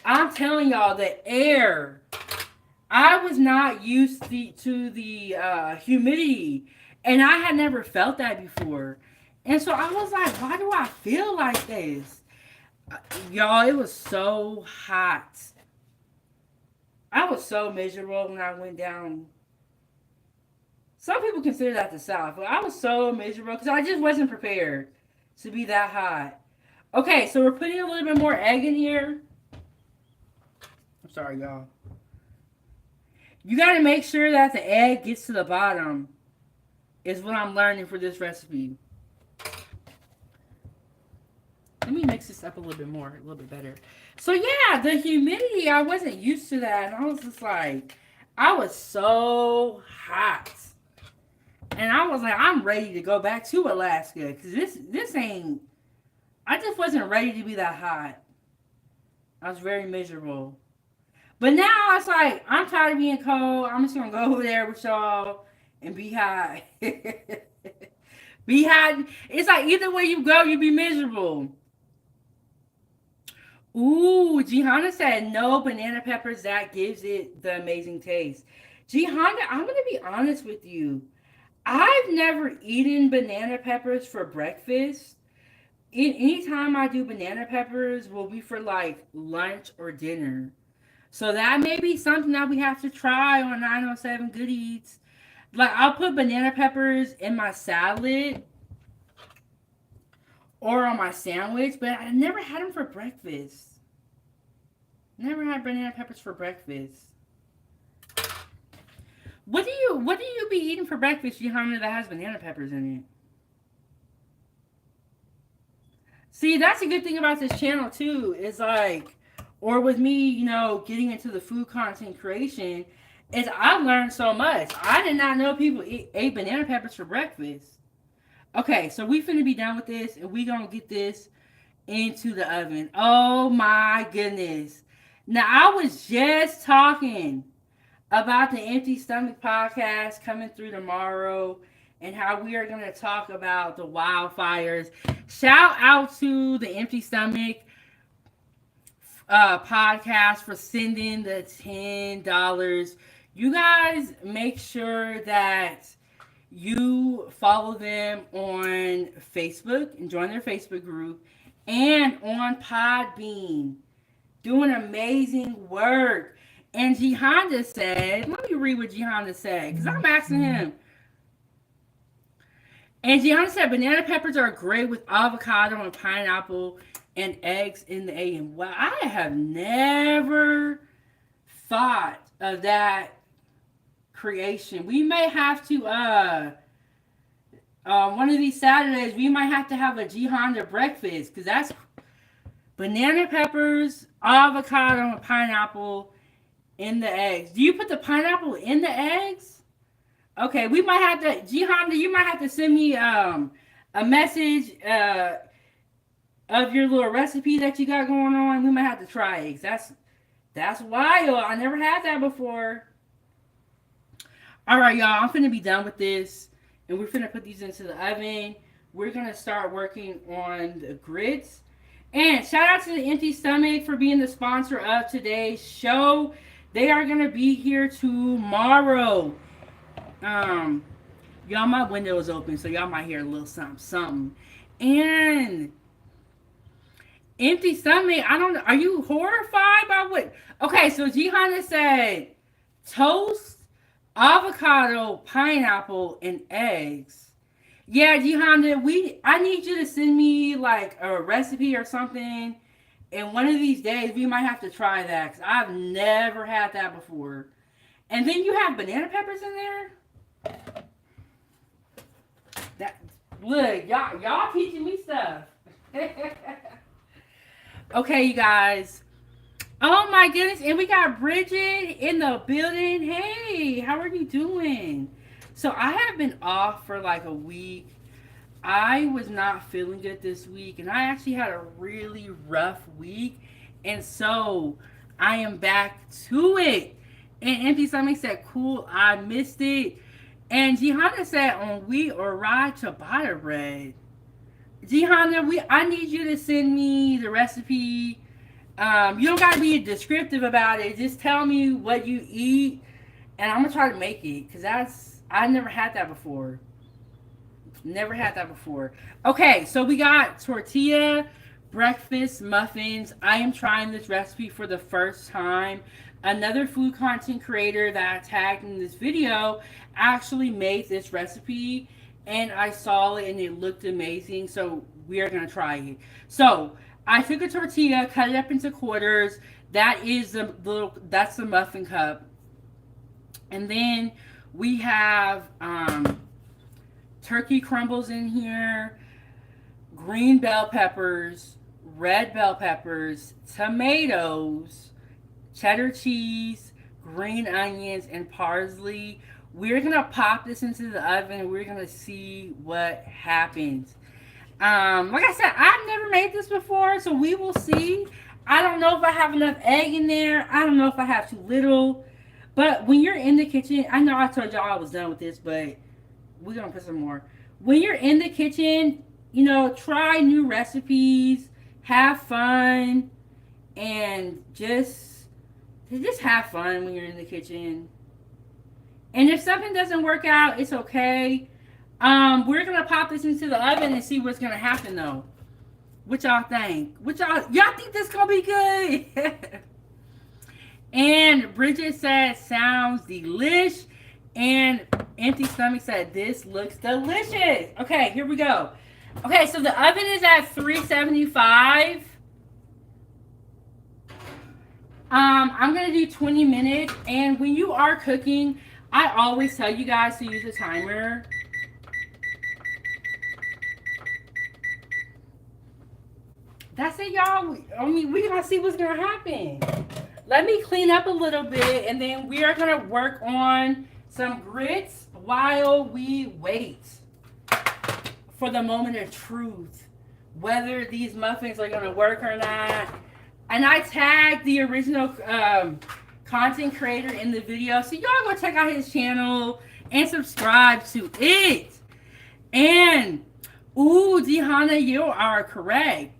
I'm telling y'all, the air. I was not used to the humidity, and I had never felt that before. And so I was like, why do I feel like this? Y'all, it was so hot. I was so miserable when I went down. Some people consider that the South, but I was so miserable because I just wasn't prepared to be that hot. Okay, so we're putting a little bit more egg in here. I'm sorry, y'all. You got to make sure that the egg gets to the bottom, is what I'm learning for this recipe. Let me mix this up a little bit more, a little bit better. So yeah, the humidity, I wasn't used to that. And I was just like, I was so hot. And I was like, I'm ready to go back to Alaska. Because this ain't, I just wasn't ready to be that hot. I was very miserable. But now it's like, I'm tired of being cold. I'm just going to go over there with y'all and be hot. Be hot. It's like either way you go, you be miserable. Ooh, Gihanna said no banana peppers. That gives it the amazing taste. Gihanna, I'm going to be honest with you. I've never eaten banana peppers for breakfast. Anytime I do banana peppers will be for like lunch or dinner. So that may be something that we have to try on 907 Good Eats. Like I'll put banana peppers in my salad or on my sandwich, but I never had them for breakfast. Never had banana peppers for breakfast. What do you be eating for breakfast, Johanna, that has banana peppers in it? See, that's a good thing about this channel too. Is like, or with me, getting into the food content creation, is I learned so much. I did not know people ate banana peppers for breakfast. Okay, so we finna be done with this, and we gonna get this into the oven. Oh my goodness. Now, I was just talking about the Empty Stomach podcast coming through tomorrow and how we are going to talk about the wildfires. Shout out to the Empty Stomach podcast for sending the $10. You guys make sure that you follow them on Facebook and join their Facebook group and on Podbean. Doing amazing work. And G Honda said, let me read what G Honda said, because I'm asking him. And G Honda said, banana peppers are great with avocado and pineapple and eggs in the AM. Well, I have never thought of that creation. We may have to, one of these Saturdays, we might have to have a G Honda breakfast, because that's banana peppers, avocado, and pineapple in the eggs. Do you put the pineapple in the eggs? Okay, we might have to, G Honda, you might have to send me a message of your little recipe that you got going on. We might have to try eggs. That's wild. I never had that before. All right, y'all, I'm finna be done with this, and we're finna put these into the oven. We're gonna start working on the grits. And shout out to the Empty Stomach for being the sponsor of today's show. They are going to be here tomorrow. Y'all, my window is open, so y'all might hear a little something. And Empty Stomach, I don't know. Are you horrified by what? Okay, so Gihanna said toast, avocado, pineapple, and eggs. Yeah, Gihanna, I need you to send me like a recipe or something. And one of these days, we might have to try that, because I've never had that before. And then you have banana peppers in there. Look, y'all teaching me stuff. Okay, you guys. Oh my goodness, and we got Bridget in the building. Hey, how are you doing? So I have been off for like a week. I was not feeling good this week, and I actually had a really rough week. And so I am back to it. And Empty Stomach said, cool, I missed it. And Gihanna said, on wheat or rye ciabatta bread. Gihanna, I need you to send me the recipe. You don't got to be descriptive about it. Just tell me what you eat, and I'm going to try to make it, because I never had that before. Never had that before. Okay, so we got tortilla breakfast muffins. I am trying this recipe for the first time. Another food content creator that I tagged in this video actually made this recipe, and I saw it and it looked amazing, so we are going to try it. So I took a tortilla, cut it up into quarters. That is that's the muffin cup. And then we have turkey crumbles in here, green bell peppers, red bell peppers, tomatoes, cheddar cheese, green onions, and parsley. We're going to pop this into the oven, and we're going to see what happens. Like I said, I've never made this before, so we will see. I don't know if I have enough egg in there. I don't know if I have too little. But when you're in the kitchen, I know I told y'all I was done with this, but we're going to put some more. When you're in the kitchen, try new recipes, have fun, and just have fun when you're in the kitchen. And if something doesn't work out, it's okay. We're going to pop this into the oven and see what's going to happen, though. What y'all think? Y'all think this going to be good? And Bridget said, sounds delish. And Empty Stomach said, this looks delicious. Okay, here we go. Okay, so the oven is at 375. I'm going to do 20 minutes. And when you are cooking, I always tell you guys to use a timer. That's it, y'all. I mean, we're going to see what's going to happen. Let me clean up a little bit, and then we are going to work on some grits while we wait for the moment of truth. Whether these muffins are going to work or not, And I tagged the original content creator in the video. So y'all go check out his channel and subscribe to it. And, ooh, Gianna, you are correct.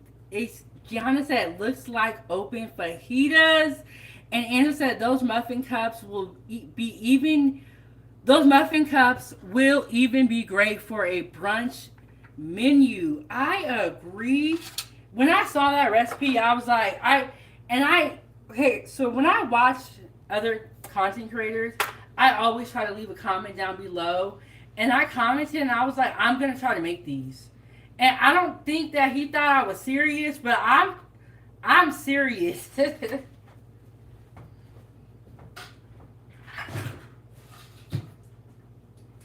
Gianna said, looks like open fajitas. And Angela said, those muffin cups will even be great for a brunch menu. I agree. When I saw that recipe, I was like, okay, so when I watch other content creators, I always try to leave a comment down below. And I commented and I was like, I'm going to try to make these. And I don't think that he thought I was serious, but I'm serious.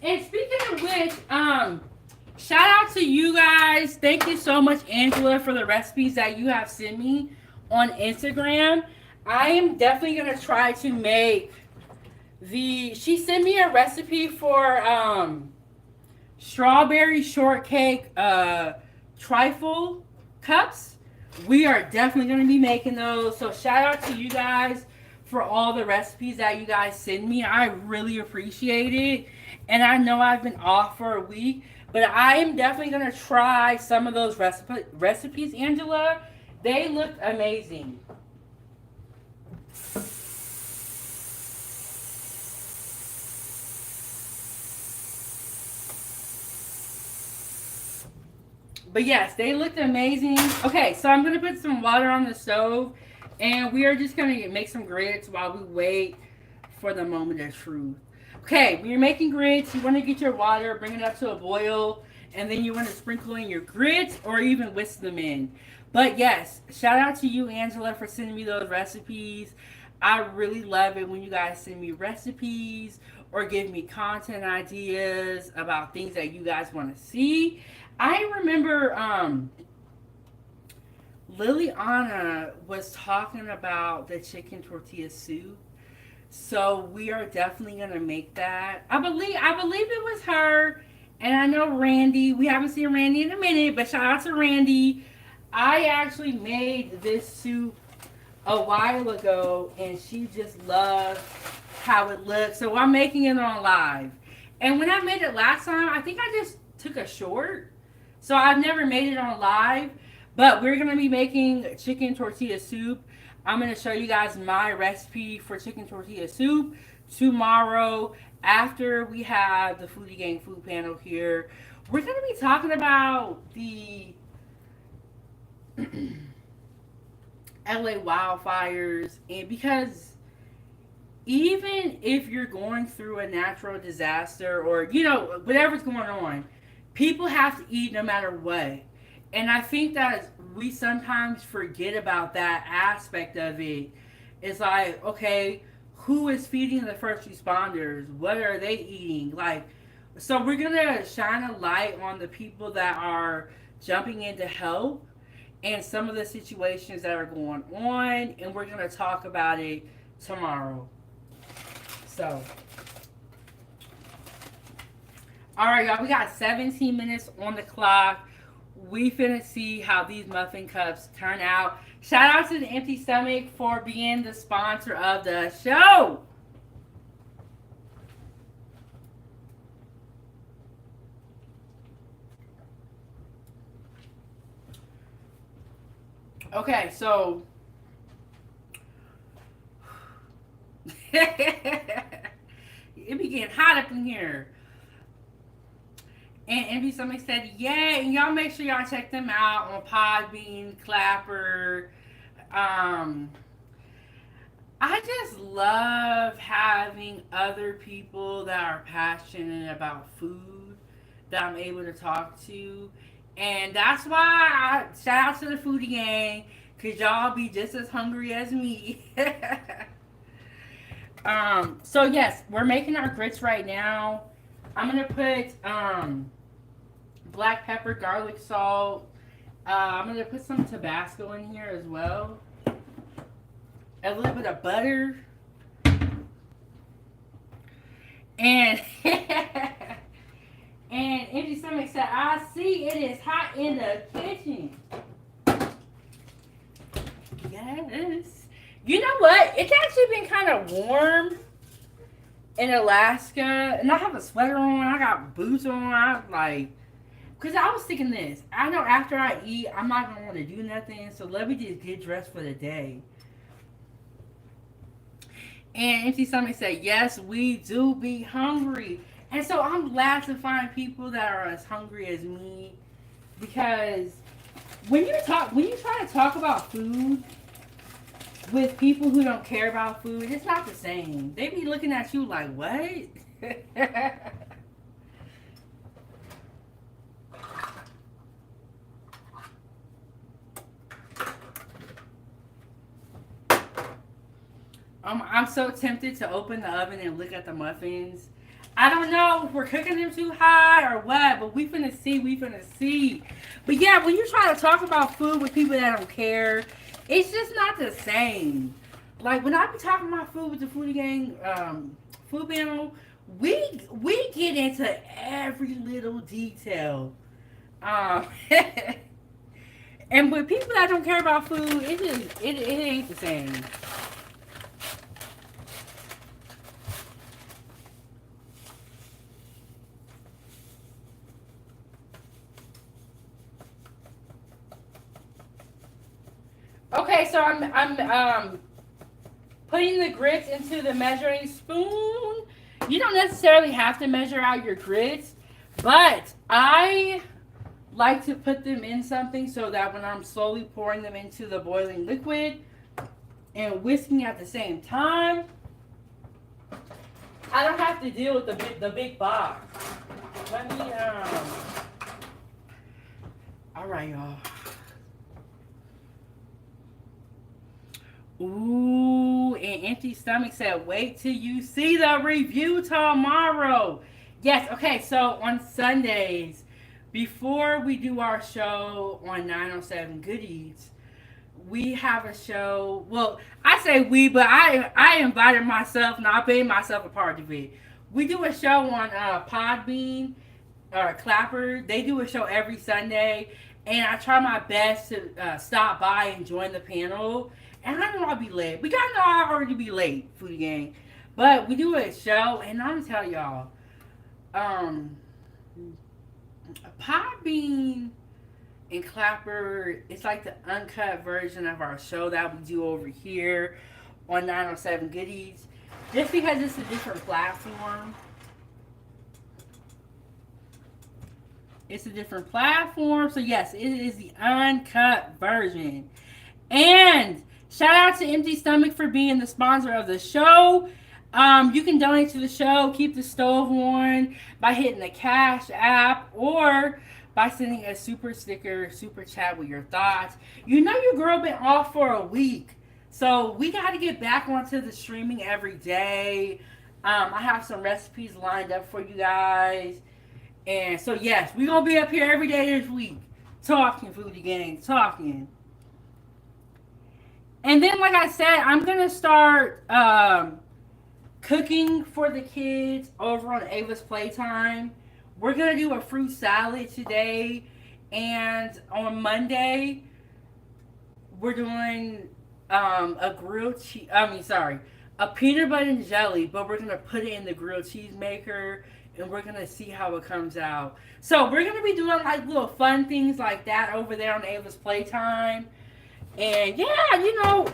And speaking of which, shout out to you guys. Thank you so much, Angela, for the recipes that you have sent me on Instagram. I am definitely going to try to make she sent me a recipe for strawberry shortcake trifle cups. We are definitely going to be making those. So shout out to you guys for all the recipes that you guys send me. I really appreciate it. And I know I've been off for a week, but I am definitely going to try some of those recipes, Angela. They looked amazing. But yes, they looked amazing. Okay, so I'm going to put some water on the stove, and we are just going to make some grits while we wait for the moment of truth. Okay, when you're making grits, you want to get your water, bring it up to a boil, and then you want to sprinkle in your grits or even whisk them in. But yes, shout out to you, Angela, for sending me those recipes. I really love it when you guys send me recipes or give me content ideas about things that you guys want to see. I remember Liliana was talking about the chicken tortilla soup. So we are definitely gonna make that. I believe it was her, and I know Randy. We haven't seen Randy in a minute, but shout out to Randy. I actually made this soup a while ago, and she just loved how it looked. So I'm making it on live. And when I made it last time, I think I just took a short. So I've never made it on live, but we're gonna be making chicken tortilla soup. I'm going to show you guys my recipe for chicken tortilla soup tomorrow after we have the Foodie Gang food panel here. We're going to be talking about the LA wildfires, and because even if you're going through a natural disaster or, whatever's going on, people have to eat no matter what. And I think that we sometimes forget about that aspect of it. It's like, okay, who is feeding the first responders? What are they eating? So we're going to shine a light on the people that are jumping in to help and some of the situations that are going on. And we're going to talk about it tomorrow. So, all right, y'all, we got 17 minutes on the clock. We finna see how these muffin cups turn out. Shout out to the Empty Stomach for being the sponsor of the show. Okay, so it be getting hot up in here. And Envy Stomach said, yay. And y'all make sure y'all check them out on Podbean, Clapper. I just love having other people that are passionate about food that I'm able to talk to. And that's why I shout out to the Foodie Gang, because y'all be just as hungry as me. So yes, we're making our grits right now. I'm going to put black pepper, garlic salt. I'm going to put some Tabasco in here as well. A little bit of butter. And and Empty Stomach said, I see it is hot in the kitchen. Yes. You know what? It's actually been kind of warm in Alaska, and I have a sweater on. I got boots on. Because I was thinking this. I know after I eat, I'm not going to want to do nothing, so let me just get dressed for the day. And Empty Stomach said, yes, we do be hungry. And so I'm glad to find people that are as hungry as me, because when you try to talk about food with people who don't care about food, it's not the same. They be looking at you like, what? I'm so tempted to open the oven and look at the muffins. I don't know if we're cooking them too high or what, but we finna see. We finna see. But yeah, when you try to talk about food with people that don't care, it's just not the same. Like when I be talking about food with the Foodie Gang food panel, we get into every little detail. Um, and with people that don't care about food, it ain't the same. Okay, so I'm putting the grits into the measuring spoon. You don't necessarily have to measure out your grits, but I like to put them in something so that when I'm slowly pouring them into the boiling liquid and whisking at the same time, I don't have to deal with the big box. Let me all right, y'all. Ooh, and Empty Stomach said, wait till you see the review tomorrow. Yes, okay, so on Sundays, before we do our show on 907 Goodies, we have a show. Well, I say we, but I invited myself and I made myself a part of it. We do a show on Podbean or Clapper. They do a show every Sunday, and I try my best to stop by and join the panel. And I know I'll be late. We gotta know I'll already be late, Foodie Gang. But we do a show, and I'm gonna tell y'all, um, Podbean and Clapper, it's like the uncut version of our show that we do over here on 907 Goodies. Just because it's a different platform. It's a different platform. So yes, it is the uncut version. And shout out to Empty Stomach for being the sponsor of the show. You can donate to the show, keep the stove on by hitting the Cash app or by sending a super sticker, super chat with your thoughts. You know your girl been off for a week. So we got to get back onto the streaming every day. I have some recipes lined up for you guys. And so yes, we're going to be up here every day this week. Talking, Foodie Gang, talking. And then, like I said, I'm going to start cooking for the kids over on Ava's Playtime. We're going to do a fruit salad today. And on Monday, we're doing a grilled cheese. A peanut butter and jelly, but we're going to put it in the grilled cheese maker. And we're going to see how it comes out. So we're going to be doing like little fun things like that over there on Ava's Playtime. And yeah, you know,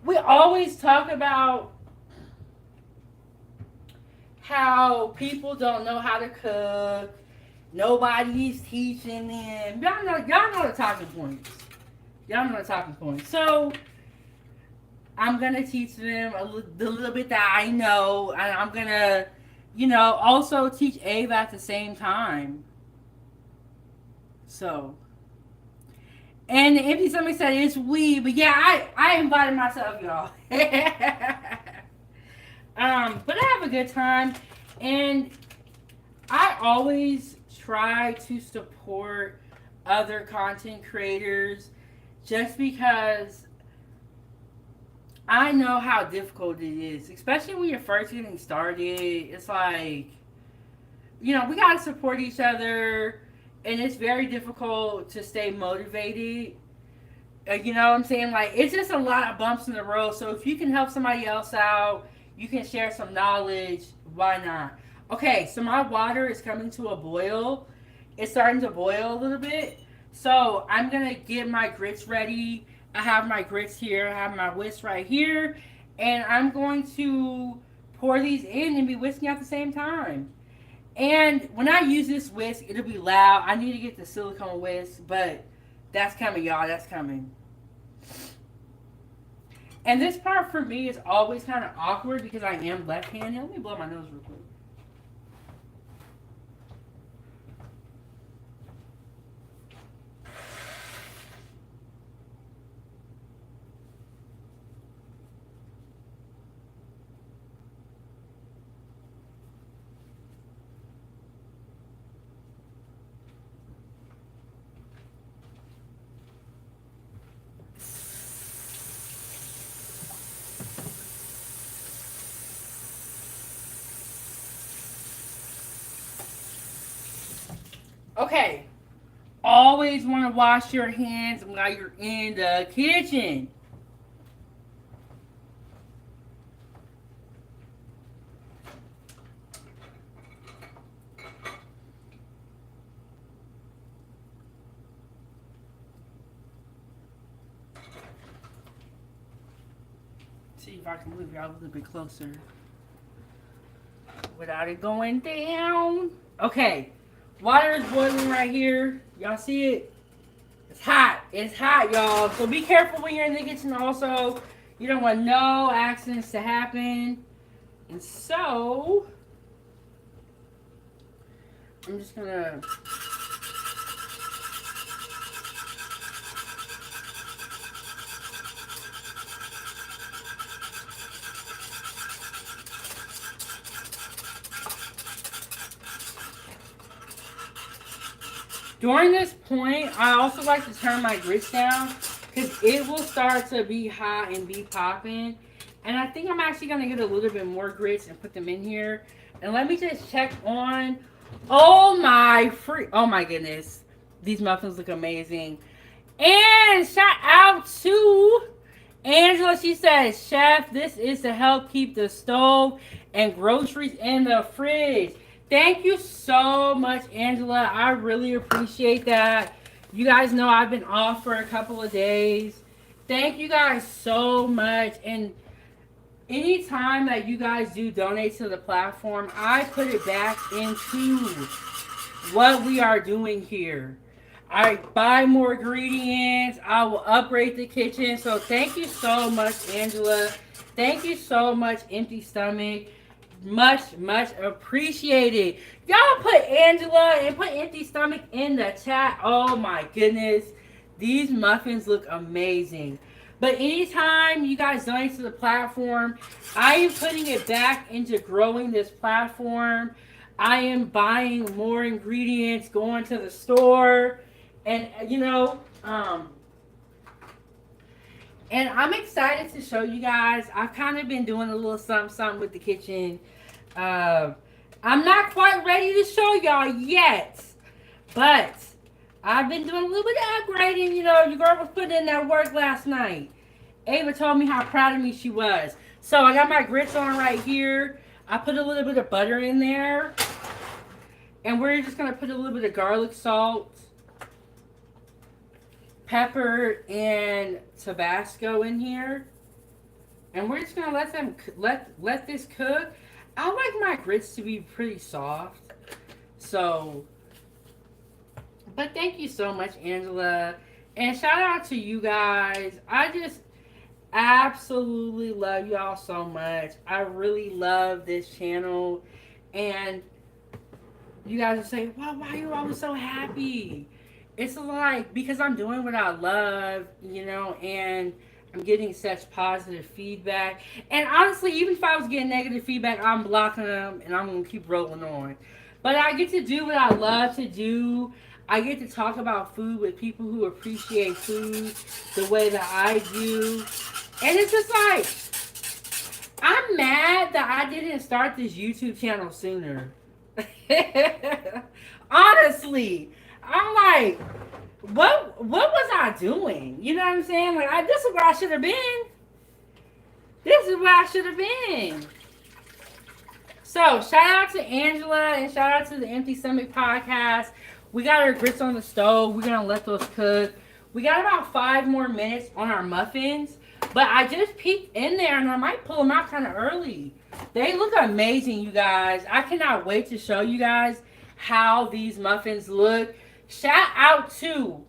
we always talk about how people don't know how to cook. Nobody's teaching them. Y'all know the talking points. Y'all know the talking points. So I'm going to teach them the little bit that I know. And I'm going to, you know, also teach Ava at the same time. So. And the Empty Stomach said it's we, but yeah, I invited myself, y'all. But I have a good time, and I always try to support other content creators just because I know how difficult it is, especially when you're first getting started. It's like, you know, we gotta support each other. And it's very difficult to stay motivated You know what I'm saying? Like, it's just a lot of bumps in the road. So if you can help somebody else out, you can share some knowledge. Why not? Okay, so my water is coming to a boil. It's starting to boil a little bit. So I'm gonna get my grits ready. I have my grits here. I have my whisk right here, and I'm going to pour these in and be whisking at the same time. And when I use this whisk, it'll be loud. I need to get the silicone whisk, but that's coming, y'all. That's coming. And this part for me is always kind of awkward because I am left-handed. Let me blow my nose real quick. Okay. Always want to wash your hands while you're in the kitchen. See if I can move y'all a little bit closer without it going down. Okay. Water is boiling right here. Y'all see it? It's hot. It's hot, y'all. So be careful when you're in the kitchen also. You don't want no accidents to happen. And so, I'm just gonna during this point, I also like to turn my grits down because it will start to be hot and be popping. And I think I'm actually going to get a little bit more grits and put them in here. And let me just check on. Oh my goodness. These muffins look amazing. And shout out to Angela. She says, Chef, this is to help keep the stove and groceries in the fridge. Thank you so much, Angela. I really appreciate that. You guys know I've been off for a couple of days. Thank you guys so much. And anytime that you guys do donate to the platform, I put it back into what we are doing here. I buy more ingredients. I will upgrade the kitchen. So thank you so much, Angela. Thank you so much, Empty Stomach. Much appreciated. Y'all put Angela and put Empty Stomach in the chat. Oh my goodness. These muffins look amazing. But anytime you guys donate to the platform, I am putting it back into growing this platform. I am buying more ingredients, going to the store, and and I'm excited to show you guys. I've kind of been doing a little something with the kitchen. I'm not quite ready to show y'all yet, but I've been doing a little bit of upgrading. You know, your girl was putting in that work last night. Ava told me how proud of me she was. So I got my grits on right here. I put a little bit of butter in there. And we're just going to put a little bit of garlic salt, pepper, and Tabasco in here. And we're just going to let this cook. I like my grits to be pretty soft. So, but thank you so much, Angela. And shout out to you guys. I just absolutely love y'all so much. I really love this channel. And you guys are saying, why are you always so happy? It's like, because I'm doing what I love, you know, and I'm getting such positive feedback. And honestly, even if I was getting negative feedback, I'm blocking them and I'm going to keep rolling on. But I get to do what I love to do. I get to talk about food with people who appreciate food the way that I do. And it's just like, I'm mad that I didn't start this YouTube channel sooner. Honestly, I'm like, what was I doing? You know what I'm saying? Like, this is where I should have been. This is where I should have been. So, shout out to Angela and shout out to the Empty Stomach podcast. We got our grits on the stove. We're going to let those cook. We got about 5 more minutes on our muffins. But I just peeked in there and I might pull them out kind of early. They look amazing, you guys. I cannot wait to show you guys how these muffins look. Shout out to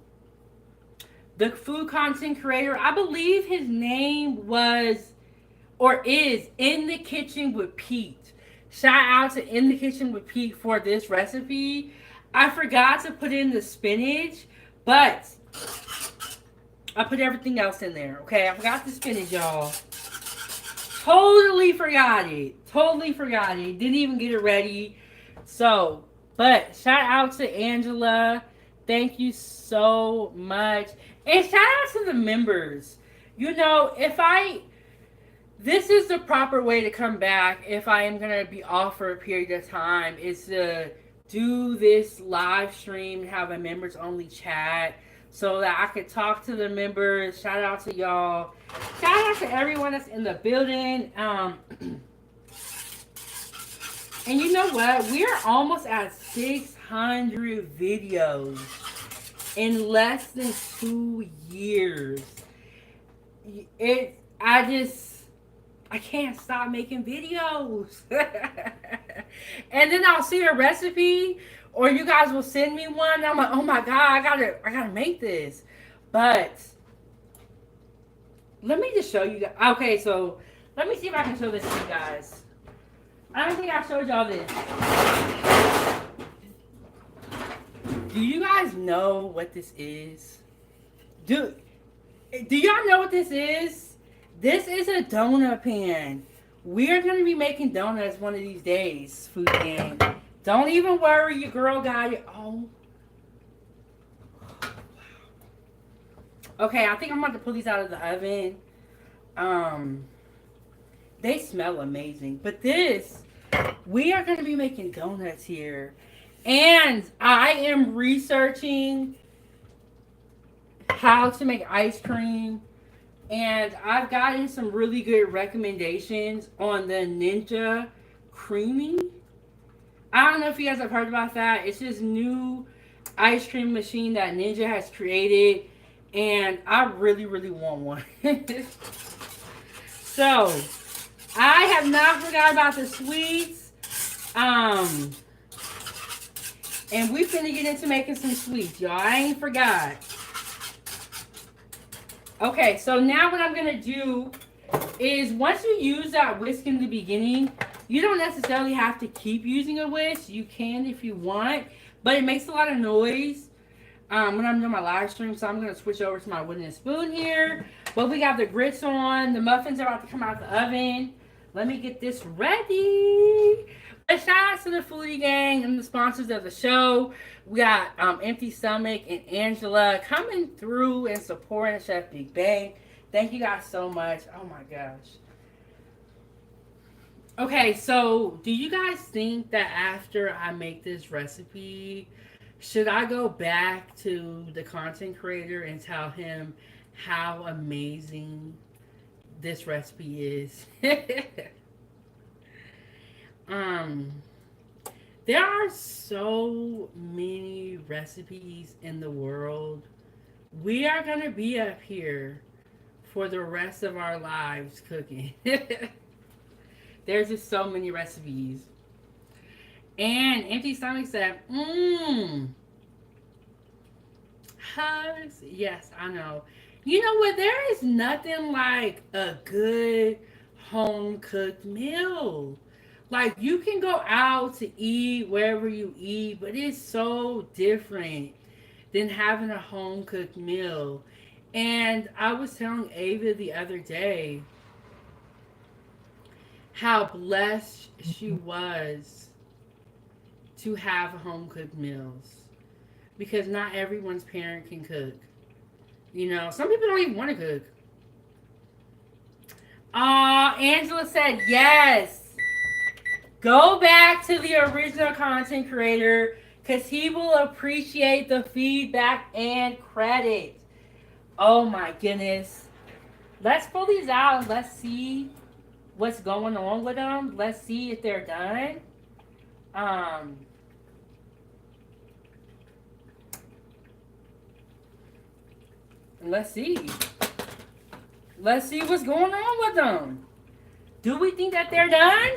the food content creator. I believe his name was or is In the Kitchen with Pete. Shout out to In the Kitchen with Pete for this recipe. I forgot to put in the spinach, but I put everything else in there. Okay, I forgot the spinach, y'all. Totally forgot it. Totally forgot it. Didn't even get it ready. So, but shout out to Angela. Thank you so much. And shout out to the members. You know, this is the proper way to come back if I am going to be off for a period of time, is to do this live stream, have a members only chat so that I could talk to the members. Shout out to y'all. Shout out to everyone that's in the building. And you know what? We are almost at 600 videos in less than 2 years. I can't stop making videos. And then I'll see a recipe or you guys will send me one. I'm like, oh my God, I gotta make this. But let me just show you guys. Okay, so let me see if I can show this to you guys. I don't think I showed y'all this. Do you guys know what this is? Do y'all know what this is? This is a donut pan. We are going to be making donuts one of these days, food gang. Don't even worry, your girl got it. Oh. Okay, I think I'm about to pull these out of the oven. They smell amazing. But we are going to be making donuts here. And I am researching how to make ice cream. And I've gotten some really good recommendations on the Ninja Creamy. I don't know if you guys have heard about that. It's this new ice cream machine that Ninja has created. And I really, really want one. So, I have not forgot about the sweets. And we finna get into making some sweets, y'all. I ain't forgot. Okay, so now what I'm going to do is once you use that whisk in the beginning, you don't necessarily have to keep using a whisk. You can if you want, but it makes a lot of noise when I'm doing my live stream, so I'm going to switch over to my wooden spoon here. But we got the grits on. The muffins are about to come out the oven. Let me get this ready. But shout out to the Foodie Gang and the sponsors of the show. We got Empty Stomach and Angela coming through and supporting Chef Big Bang. Thank you guys so much. Oh my gosh. Okay, so do you guys think that after I make this recipe, should I go back to the content creator and tell him how amazing this recipe is? There are so many recipes in the world. We are going to be up here for the rest of our lives cooking. There's just so many recipes. And Empty Stomach said, hugs. Yes, I know. You know what? There is nothing like a good home cooked meal. Like, you can go out to eat wherever you eat, but it's so different than having a home cooked meal. And I was telling Ava the other day how blessed she was to have home cooked meals. Because not everyone's parent can cook. You know, some people don't even want to cook. Angela said yes. Go back to the original content creator. because he will appreciate the feedback and credit. Oh my goodness. Let's pull these out and let's see what's going on with them. Let's see if they're done. Um, let's see. Let's see what's going on with them. Do we think that they're done?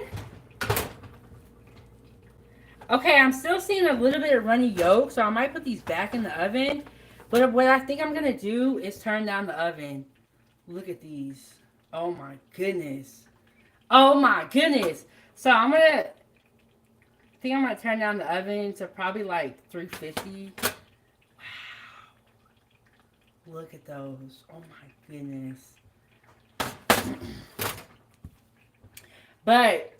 Okay, I'm still seeing a little bit of runny yolk, so I might put these back in the oven. But what I think I'm going to do is turn down the oven. Look at these. Oh my goodness. Oh my goodness. So I'm going to, I think I'm going to turn down the oven to probably like 350. Wow. Look at those. Oh my goodness. But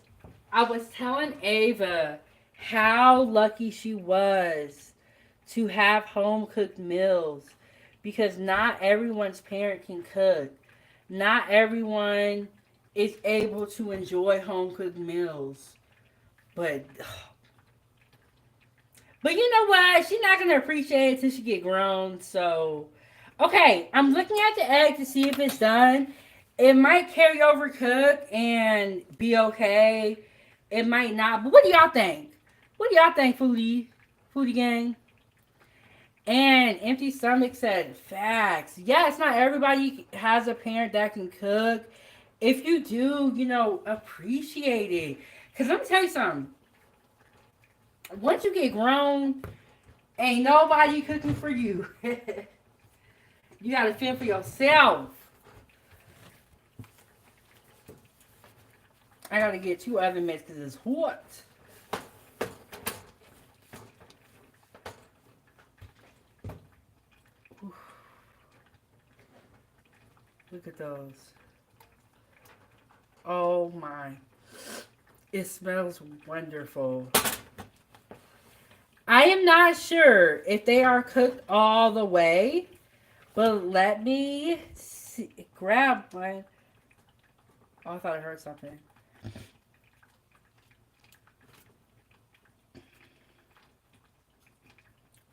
I was telling Ava how lucky she was to have home cooked meals because not everyone's parent can cook. Not everyone is able to enjoy home cooked meals. But you know what? She's not gonna appreciate it till she get grown. So okay, I'm looking at the egg to see if it's done. It might carry over cook and be okay. It might not. But what do y'all think? What do y'all think, Foodie gang? And Empty Stomach said, facts. Yes, not everybody has a parent that can cook. If you do, appreciate it. Because let me tell you something. Once you get grown, ain't nobody cooking for you. You got to fend for yourself. I got to get 2 oven mitts because it's hot. Look at those. Oh my. It smells wonderful. I am not sure if they are cooked all the way, but let me see. Grab one. Oh, I thought I heard something.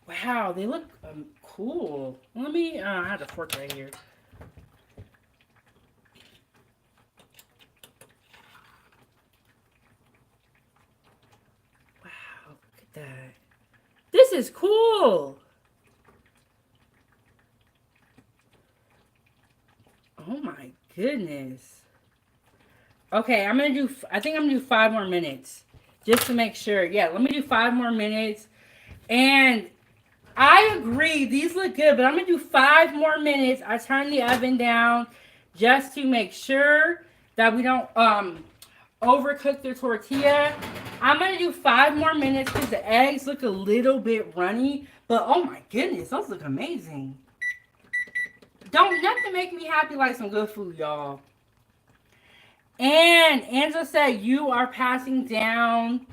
Wow, they look cool. Let me, I have a fork right here. Wow, look at that. This is cool. Oh my goodness. Okay, I think I'm gonna do 5 more minutes. Just to make sure. Yeah, let me do 5 more minutes. And I agree, these look good, but I'm gonna do 5 more minutes. I turn the oven down just to make sure that we don't overcook the tortilla. I'm gonna do 5 more minutes because the eggs look a little bit runny, but oh my goodness, those look amazing. Don't nothing make me happy like some good food, y'all. And Angela said you are passing down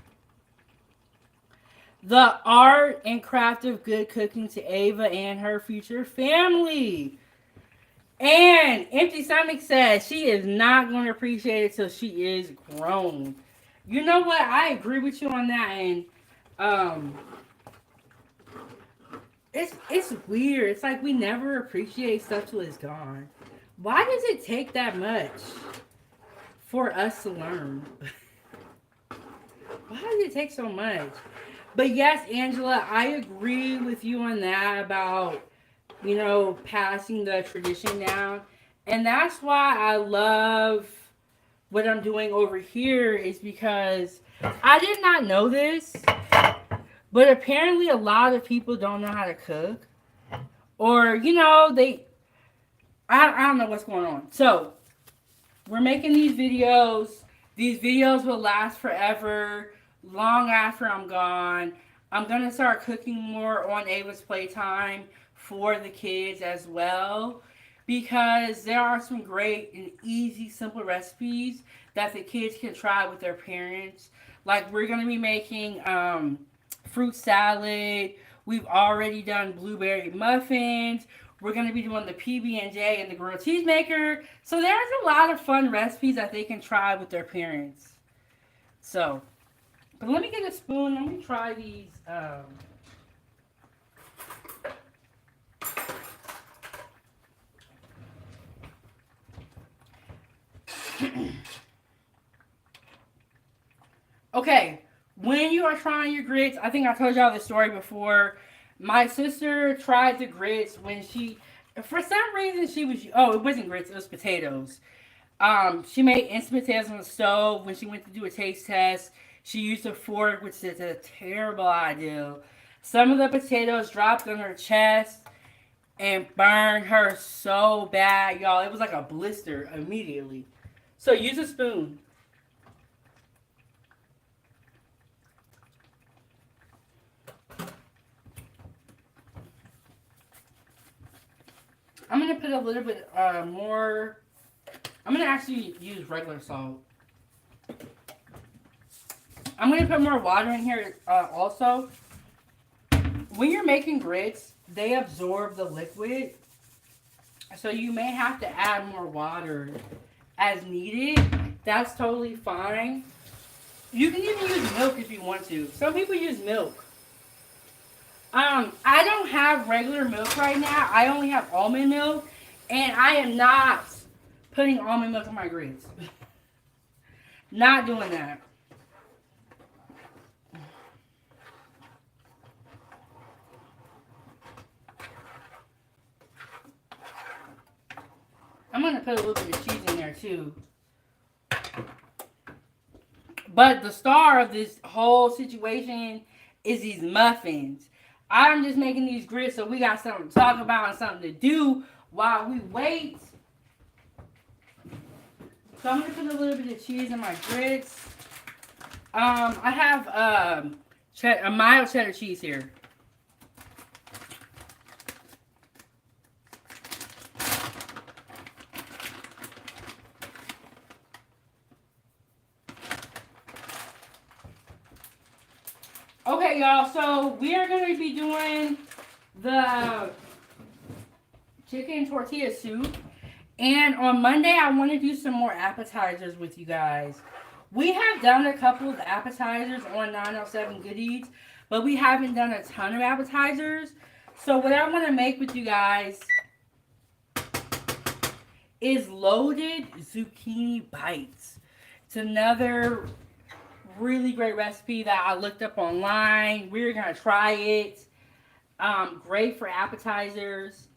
the art and craft of good cooking to Ava and her future family. And Empty Stomach says she is not going to appreciate it till she is grown. You know what? I agree with you on that. And it's weird. It's like we never appreciate stuff till it's gone. Why does it take that much for us to learn? Why does it take so much? But yes, Angela, I agree with you on that about, passing the tradition down. And that's why I love what I'm doing over here is because I did not know this, but apparently a lot of people don't know how to cook. Or, I don't know what's going on. So, we're making these videos. These videos will last forever, long after I'm gone. I'm going to start cooking more on Ava's Playtime for the kids as well. Because there are some great and easy, simple recipes that the kids can try with their parents. Like we're going to be making fruit salad. We've already done blueberry muffins. We're going to be doing the PB&J and the grilled cheese maker. So there's a lot of fun recipes that they can try with their parents. So, but let me get a spoon. Let me try these Okay, when you are trying your grits, I think I told y'all this story before. My sister tried the grits when for some reason it wasn't grits, it was potatoes. She made instant potatoes on the stove. When she went to do a taste test, she used a fork, which is a terrible idea. Some of the potatoes dropped on her chest and burned her so bad, y'all. It was like a blister immediately. So use a spoon. I'm gonna put a little bit more. I'm gonna actually use regular salt. I'm gonna put more water in here also. When you're making grits, they absorb the liquid, so you may have to add more water as needed. That's totally fine. You can even use milk if you want to. Some people use milk. I don't have regular milk right now. I only have almond milk, and I am not putting almond milk in my grits. Not doing that. I'm gonna put a little bit of cheese in there too. But the star of this whole situation is these muffins. I'm just making these grits so we got something to talk about and something to do while we wait. So I'm gonna put a little bit of cheese in my grits. I have a mild cheddar cheese here. Okay, y'all, so we are going to be doing the chicken tortilla soup. And on Monday, I want to do some more appetizers with you guys. We have done a couple of appetizers on 907 Goodies, but we haven't done a ton of appetizers. So what I want to make with you guys is loaded zucchini bites. It's another really great recipe that I looked up online. We're gonna try it. Great for appetizers.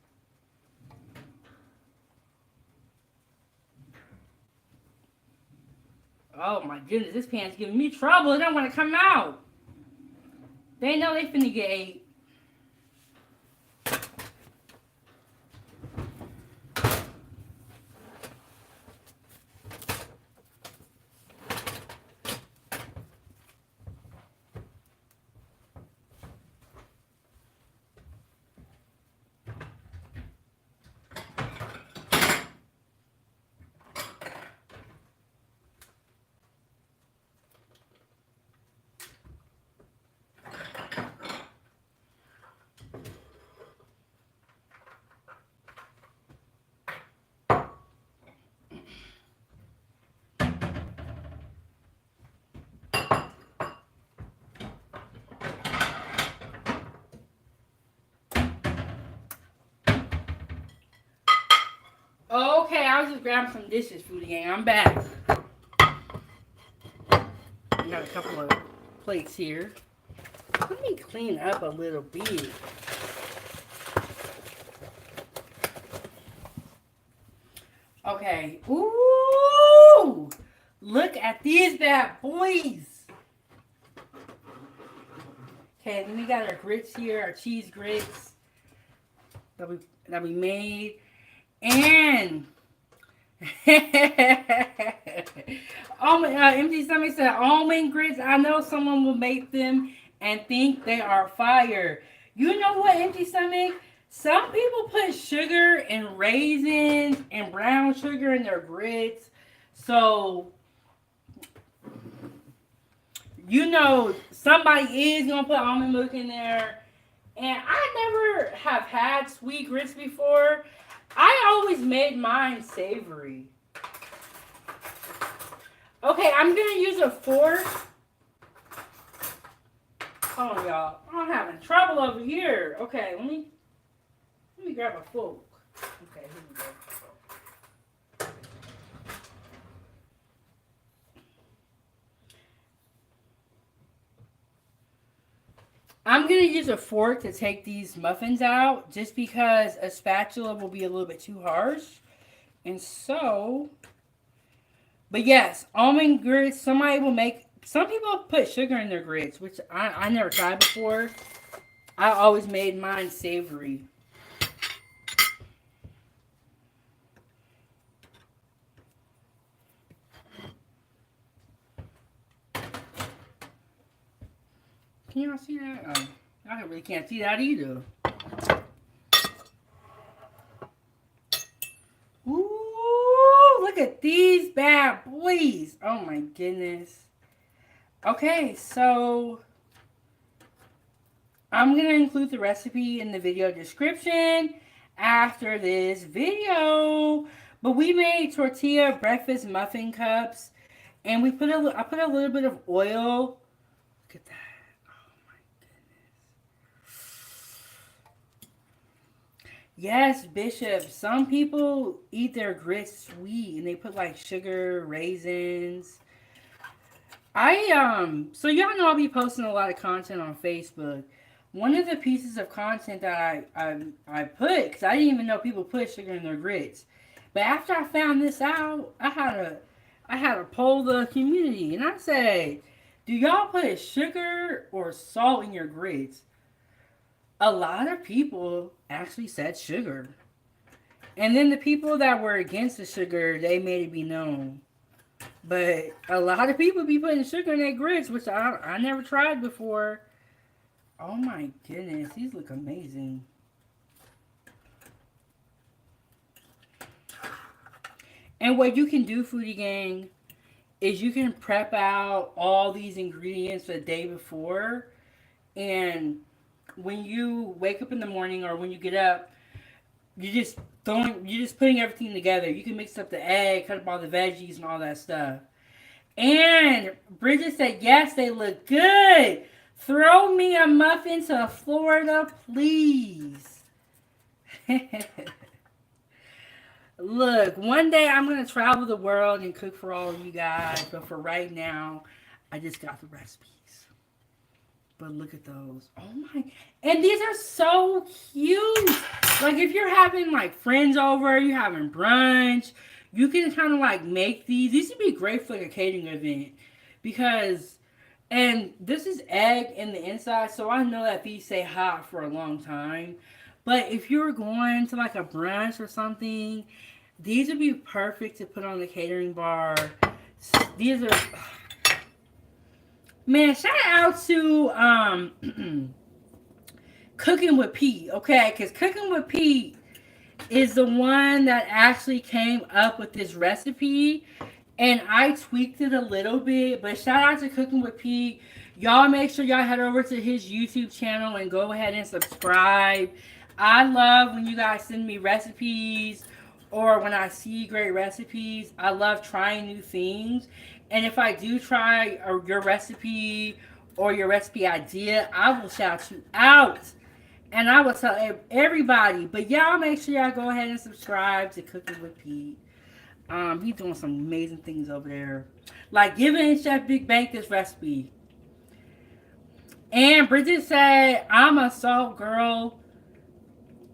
Oh my goodness, this pan's giving me trouble. It don't want to come out. They know they finna get ate. Okay, I was just grabbing some dishes, Foodie Gang. I'm back. I got a couple of plates here. Let me clean up a little bit. Okay. Ooh! Look at these bad boys. Okay, then we got our grits here, our cheese grits that we made. And Empty Stomach said almond grits. I know someone will make them and think they are fire. You know what, Empty Stomach? Some people put sugar and raisins and brown sugar in their grits. So, you know, somebody is going to put almond milk in there. And I never have had sweet grits before. I always made mine savory. Okay, I'm going to use a fork. Oh, y'all. I'm having trouble over here. Okay, let me grab a fork. Okay, here we go. I'm going to use a fork to take these muffins out just because a spatula will be a little bit too harsh. And so, but yes, almond grits, somebody will make, some people put sugar in their grits, which I never tried before. I always made mine savory. Can y'all see that? Oh, I really can't see that either. Ooh, look at these bad boys. Oh my goodness. Okay, so I'm going to include the recipe in the video description after this video. But we made tortilla breakfast muffin cups, and I put a little bit of oil. Look at that. Oh my goodness. Yes, Bishop. Some people eat their grits sweet and they put like sugar, raisins. So y'all know I'll be posting a lot of content on Facebook. One of the pieces of content that I put, because I didn't even know people put sugar in their grits, but after I found this out, I had to poll the community, and I said, do y'all put sugar or salt in your grits? A lot of people actually said sugar, and then the people that were against the sugar, they made it be known. But a lot of people be putting sugar in their grits, which I never tried before. Oh my goodness, these look amazing. And what you can do, Foodie Gang, is you can prep out all these ingredients the day before. And when you wake up in the morning or when you get up, you're just putting everything together. You can mix up the egg, cut up all the veggies and all that stuff. And Bridget said, yes, they look good. Throw me a muffin to Florida, please. Look, one day I'm going to travel the world and cook for all of you guys. But for right now, I just got the recipes. But look at those. Oh my. And these are so cute. Like if you're having like friends over, you're having brunch, you can kind of like make these. These would be great for like a catering event. Because, and this is egg in the inside, so I know that these stay hot for a long time. But if you're going to like a brunch or something, these would be perfect to put on the catering bar. These are, man, shout out to Cooking with Pete, okay? Because Cooking with Pete is the one that actually came up with this recipe. And I tweaked it a little bit. But shout out to Cooking with Pete. Y'all make sure y'all head over to his YouTube channel and go ahead and subscribe. I love when you guys send me recipes or when I see great recipes. I love trying new things. And if I do try your recipe or your recipe idea, I will shout you out. And I will tell everybody. But y'all make sure y'all go ahead and subscribe to Cooking with Pete. He's doing some amazing things over there. Like giving Chef Big Bank this recipe. And Bridget said, I'm a salt girl.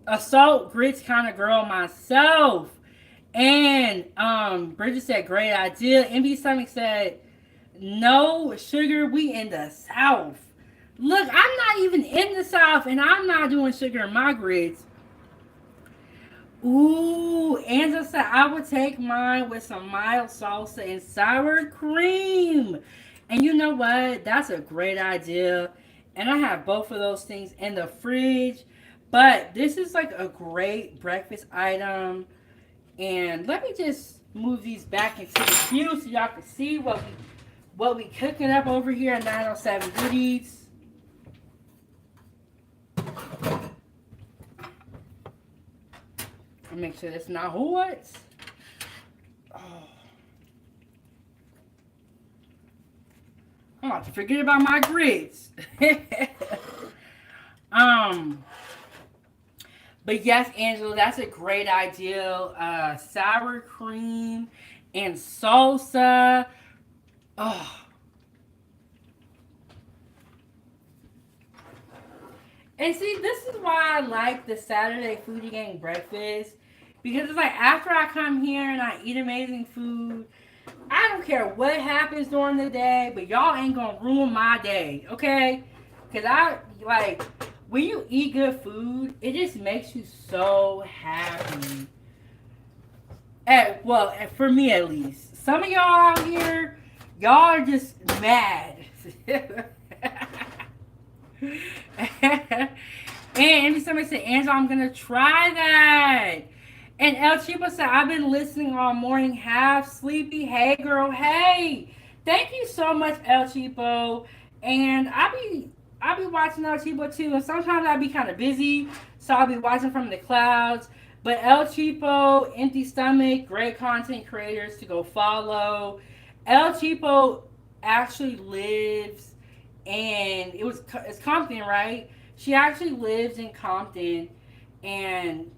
A salt grits kind of girl myself. And Bridget said, great idea. Envy Stomach said, no sugar, we in the South. Look, I'm not even in the South, and I'm not doing sugar in my grits. Ooh, Angela said, I would take mine with some mild salsa and sour cream. And you know what? That's a great idea. And I have both of those things in the fridge. But this is like a great breakfast item. And let me just move these back into the queue so y'all can see what we cooking up over here at 907 Goodies. I'll make sure that's not hot. Oh. I'm about to forget about my grits. But yes, Angela, that's a great idea. Sour cream and salsa. Oh. And see, this is why I like the Saturday Foodie Gang breakfast. Because it's like after I come here and I eat amazing food, I don't care what happens during the day, but y'all ain't gonna ruin my day, okay? Because I, like, when you eat good food, it just makes you so happy. Well, for me at least. Some of y'all out here, y'all are just mad. And somebody said, Angela, I'm gonna try that. And El Chipo said, I've been listening all morning, half sleepy. Hey girl, hey. Thank you so much, El Chipo. And I be watching El Chipo too. And sometimes I be kind of busy, so I'll be watching from the clouds. But El Chipo, Empty Stomach, great content creators to go follow. El Chipo actually lives, and it's Compton, right? She actually lives in Compton, and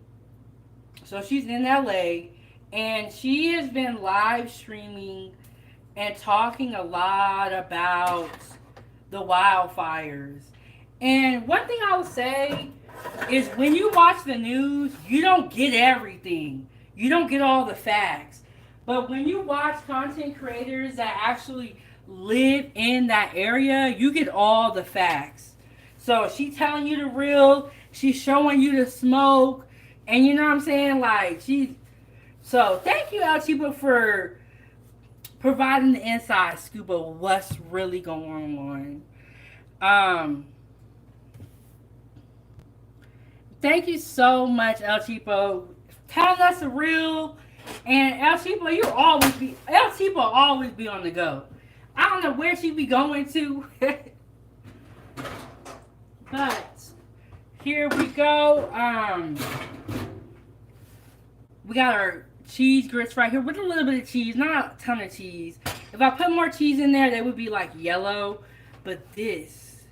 so she's in LA, and she has been live streaming and talking a lot about the wildfires. And one thing I will say is when you watch the news, you don't get everything. You don't get all the facts. But when you watch content creators that actually live in that area, you get all the facts. So she's telling you the real, she's showing you the smoke, and you know what I'm saying? Like she's so thank you, El Chiba, for providing the inside scoop of what's really going on. Thank you so much, El Chipo, telling us the real. And El Chipo, El Chipo always be on the go. I don't know where she be going to, but here we go. We got our cheese grits right here with a little bit of cheese, not a ton of cheese. If I put more cheese in there, they would be like yellow. But this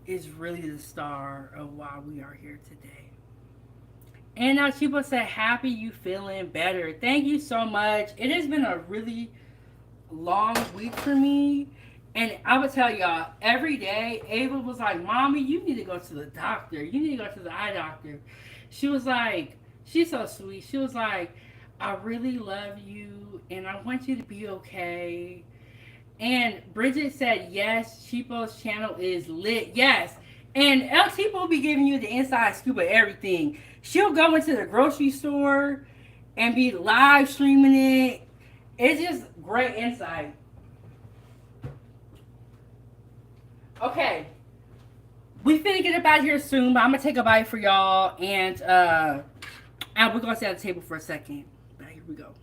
is really the star of why we are here today. And now people said, happy you feeling better. Thank you so much. It has been a really long week for me. And I would tell y'all, every day, Ava was like, Mommy, you need to go to the doctor. You need to go to the eye doctor. She was like, she's so sweet. She was like, I really love you, and I want you to be okay. And Bridget said, yes, Cheapo's channel is lit. Yes. And El Cheapo will be giving you the inside scoop of everything. She'll go into the grocery store and be live streaming it. It's just great insight. Okay. We finna get up out of here soon, but I'm gonna take a bite for y'all, and we're gonna stay at the table for a second. But here we go.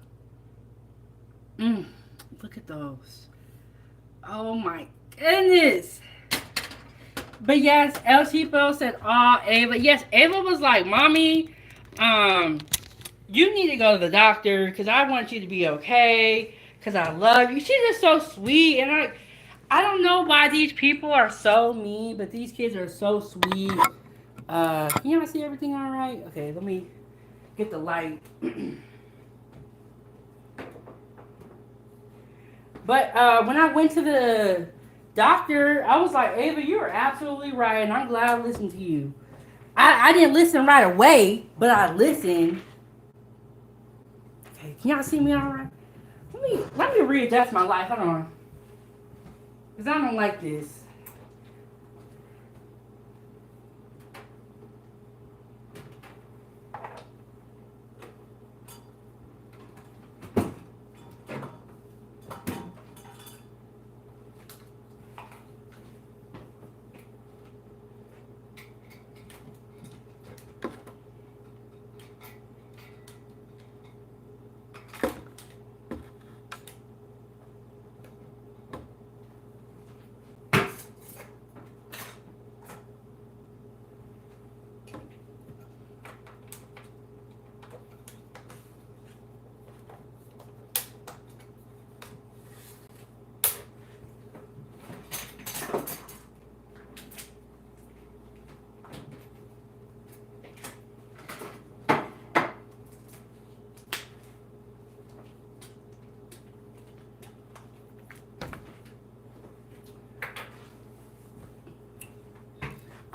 Look at those. Oh my goodness. But yes, El Chipo said, "Oh, Ava." Yes, Ava was like, "Mommy, you need to go to the doctor because I want you to be okay because I love you." She's just so sweet, and I don't know why these people are so mean, but these kids are so sweet. Can y'all see everything all right? Okay, let me get the light. But when I went to the doctor, I was like, Ava, you are absolutely right, and I'm glad I listened to you. I didn't listen right away, but I listened. Okay, can y'all see me all right? Let me readjust my light. Hold on. Because I don't like this.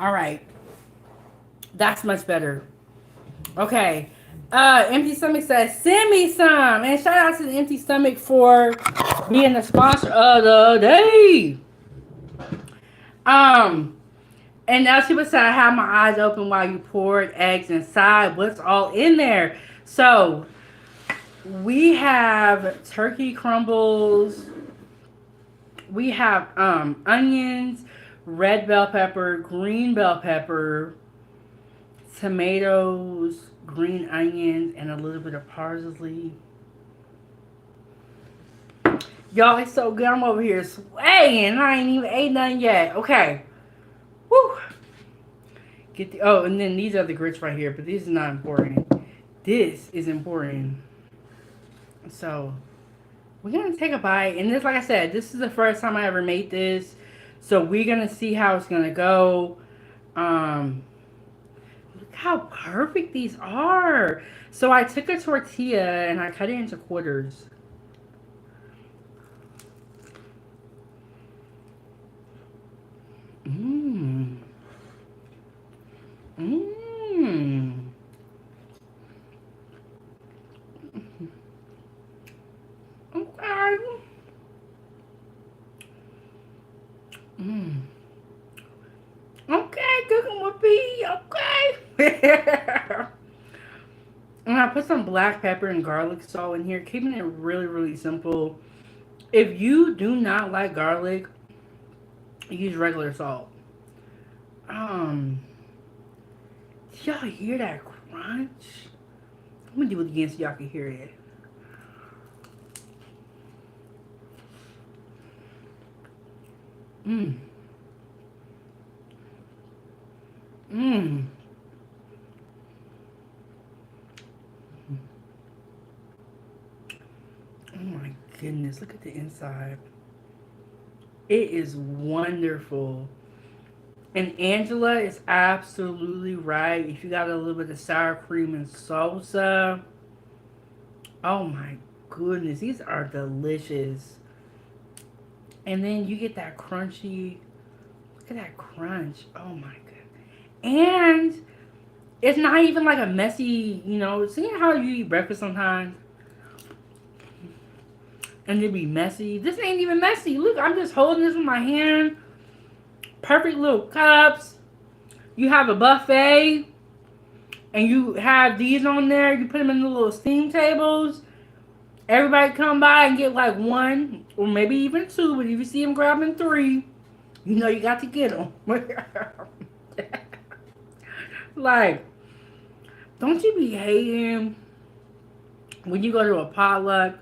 All right, that's much better. Okay. Empty Stomach says, send me some. And shout out to the Empty Stomach for being the sponsor of the day. Um, and now she would say, I have my eyes open while you poured eggs inside. What's all in there? So we have turkey crumbles. We have onions, red bell pepper, green bell pepper, tomatoes, green onions, and a little bit of parsley. Y'all, it's so good. I'm over here swaying. I ain't even ate nothing yet. Okay. Woo. Get the and then these are the grits right here, but this is not important. This is important. So we're gonna take a bite, and this, like I said, this is the first time I ever made this, so we're gonna see how it's gonna go. Look how perfect these are. So I took a tortilla and I cut it into quarters. Mmm. Mmm. Okay. Mmm. Okay, cooking with pea. Okay. And I put some black pepper and garlic salt in here, keeping it really, really simple. If you do not like garlic, use regular salt. Um, y'all hear that crunch? I'm gonna do it again so y'all can hear it. Mmm. Mmm. Oh my goodness, look at the inside. It is wonderful. And Angela is absolutely right. If you got a little bit of sour cream and salsa, oh my goodness, these are delicious. And then you get that crunchy, look at that crunch. Oh my god. And it's not even like a messy, seeing how you eat breakfast sometimes and it be messy. This ain't even messy. Look, I'm just holding this with my hand. Perfect little cups. You have a buffet and you have these on there. You put them in the little steam tables. Everybody come by and get like one or maybe even two. But if you see them grabbing three, you know you got to get them. Like, don't you be hating when you go to a potluck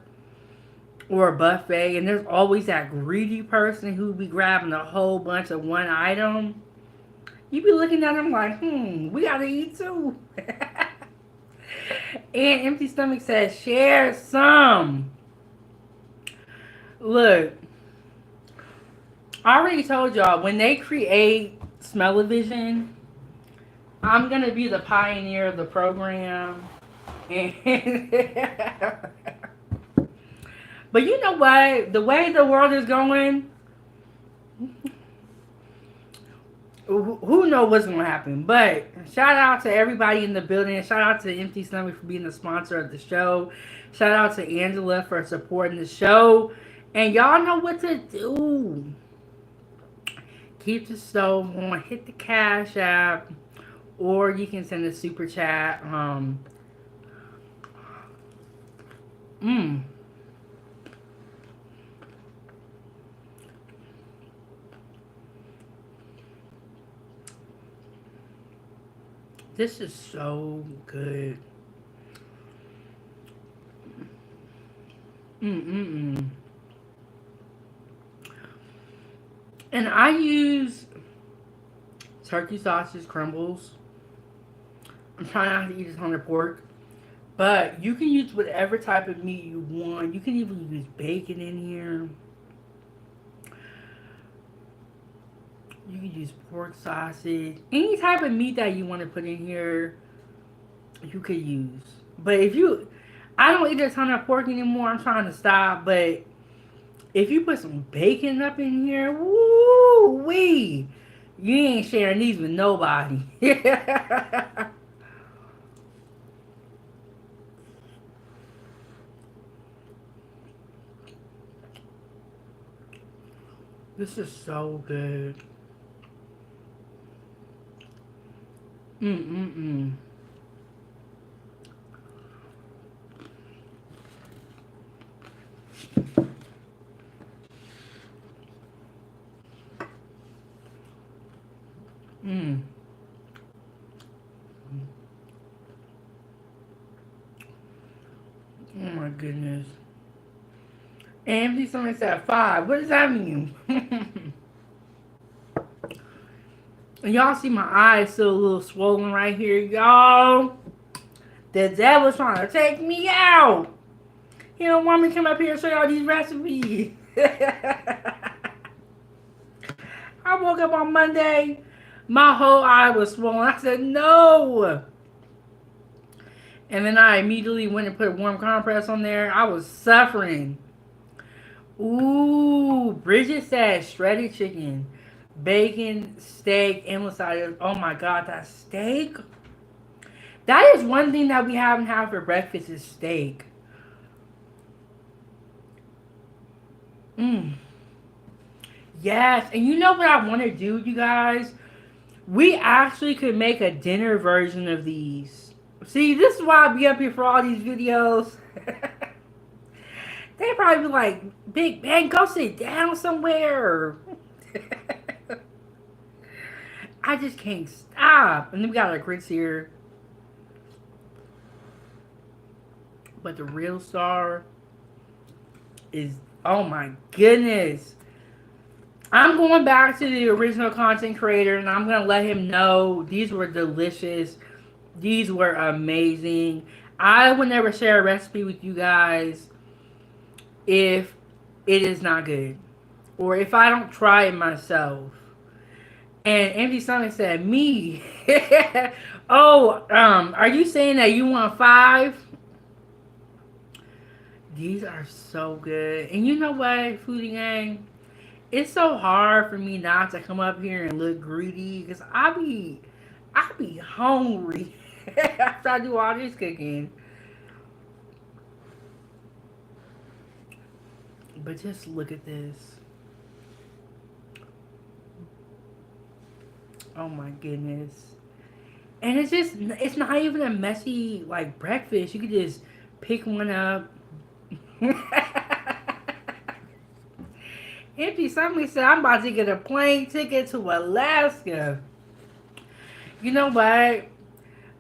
or a buffet and there's always that greedy person who be grabbing a whole bunch of one item? You be looking at them like, we gotta eat too. And Empty Stomach says, share some. Look, I already told y'all, when they create Smell-O-Vision, I'm gonna be the pioneer of the program. And but you know what? The way the world is going, who knows what's going to happen. But shout out to everybody in the building. Shout out to Empty Stomach for being the sponsor of the show. Shout out to Angela for supporting the show. And y'all know what to do. Keep the stove on. Hit the Cash App. Or you can send a super chat. This is so good. And I use turkey sausage crumbles. I'm trying not to eat a ton of pork. But you can use whatever type of meat you want. You can even use bacon in here. You can use pork sausage. Any type of meat that you want to put in here, you could use. But I don't eat a ton of pork anymore. I'm trying to stop. But if you put some bacon up in here, woo-wee, You ain't sharing these with nobody. This is so good. Mm-mm-mm. Mm. Oh my goodness. AMC Summit at 5. What does that mean? And y'all see my eyes still a little swollen right here, y'all. The devil's trying to take me out. He don't want me to come up here and show y'all these recipes. I woke up on Monday. My whole eye was swollen. I said, no. And then I immediately went and put a warm compress on there. I was suffering. Ooh, Bridget said shredded chicken, bacon, steak, endless side. Oh my god, that steak. That is one thing that we haven't had for breakfast is steak. Mmm. Yes, and you know what I want to do, you guys? We actually could make a dinner version of these. See, this is why I be up here for all these videos. They probably be like, Big man, go sit down somewhere. I just can't stop. And then we got our grits here. But the real star is, oh my goodness. I'm going back to the original content creator and I'm going to let him know these were delicious. These were amazing. I would never share a recipe with you guys if it is not good. Or if I don't try it myself. And Empty Stomach said, me. Oh, are you saying that you want 5? These are so good. And you know what, Foodie Gang? It's so hard for me not to come up here and look greedy because I be hungry after I do all this cooking. But just look at this. Oh my goodness. And it's not even a messy like breakfast. You could just pick one up. Empty Somebody said I'm about to get a plane ticket to Alaska. You know what?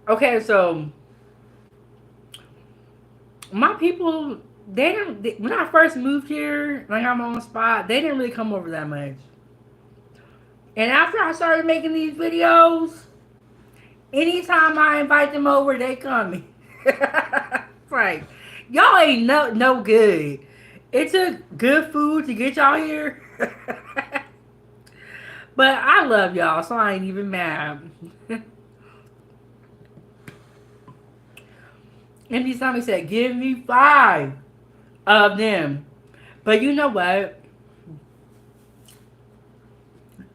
Okay, so my people, when I first moved here, like I'm on the spot, they didn't really come over that much. And after I started making these videos, anytime I invite them over, they come. It's like, y'all ain't no good. It took good food to get y'all here. But I love y'all, so I ain't even mad. Empty Tommy said, give me 5 of them. But you know what?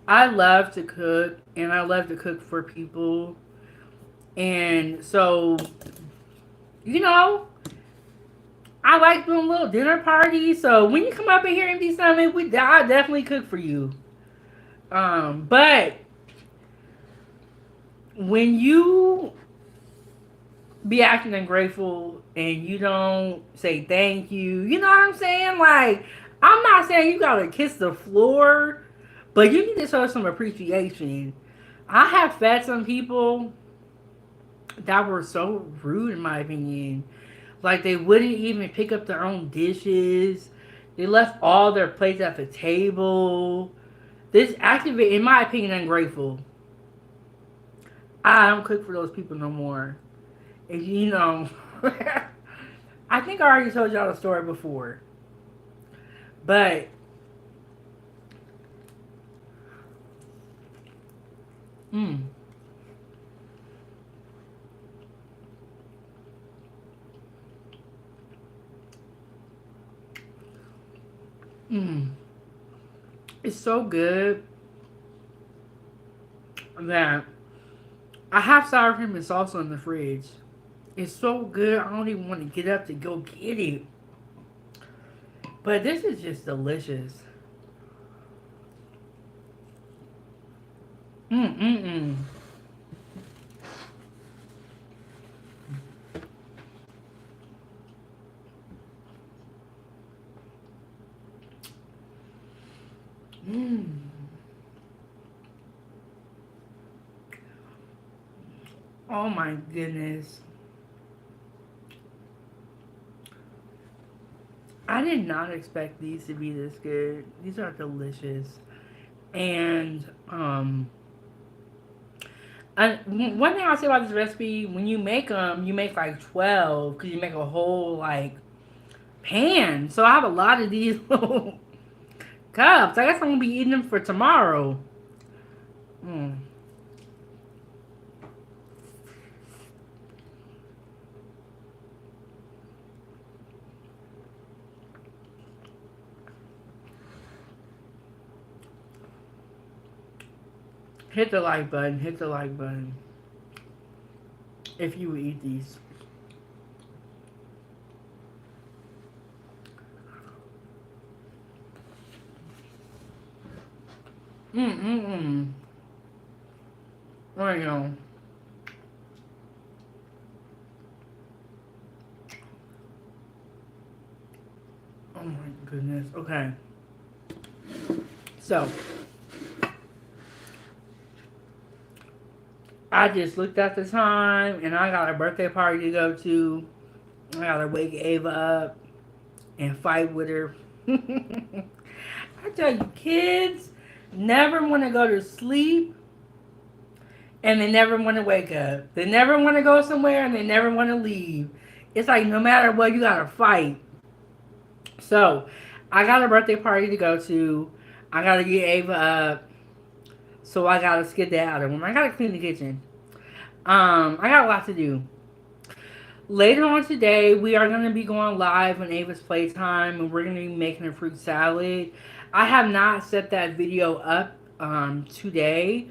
I love to cook, and I love to cook for people. And so, you know, I like doing little dinner parties. So when you come up in here and do something, I definitely cook for you. But when you be acting ungrateful and you don't say thank you, you know what I'm saying? Like, I'm not saying you gotta kiss the floor, but you need to show some appreciation. I have fed some people that were so rude, in my opinion. Like, they wouldn't even pick up their own dishes. They left all their plates at the table. This activated, in my opinion, ungrateful. I don't cook for those people no more. And you know, I think I already told y'all the story before. But mm, mm, it's so good. that I have sour cream and salsa in the fridge. It's so good, I don't even want to get up to go get it. But this is just delicious. Mm-mm-mm. Mm. Oh my goodness. I did not expect these to be this good. These are delicious. And one thing I'll say about this recipe, when you make them, you make like 12 because you make a whole like pan. So I have a lot of these little cups. I guess I'm gonna be eating them for tomorrow. Mm. Hit the like button. Hit the like button. If you would eat these. Mm-mm-mm. There you go. Oh my goodness. Okay. So, I just looked at the time and I got a birthday party to go to. I gotta wake Ava up and fight with her. I tell you, kids never want to go to sleep and they never want to wake up. They never want to go somewhere and they never want to leave. It's like no matter what, you gotta fight. So, I got a birthday party to go to. I gotta get Ava up. So I gotta skedaddle. I gotta clean the kitchen. I got a lot to do. Later on today, we are gonna be going live on Ava's Playtime, and we're gonna be making a fruit salad. I have not set that video up today.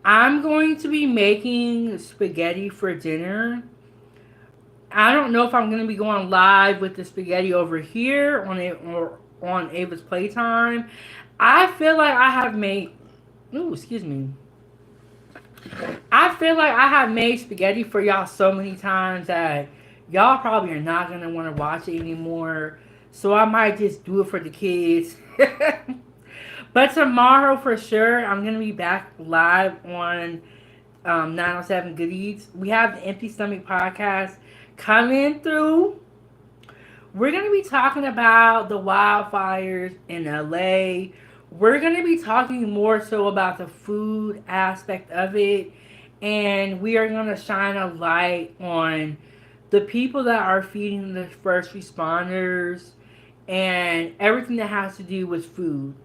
I'm going to be making spaghetti for dinner. I don't know if I'm going to be going live with the spaghetti over here on or on Ava's Playtime. I feel like I have made. Ooh, excuse me. I feel like I have made spaghetti for y'all so many times that y'all probably are not going to want to watch it anymore. So I might just do it for the kids. But tomorrow for sure, I'm going to be back live on 907 Good Eats. We have the Empty Stomach podcast coming through. We're going to be talking about the wildfires in LA. We're going to be talking more so about the food aspect of it. And we are going to shine a light on the people that are feeding the first responders and everything that has to do with food.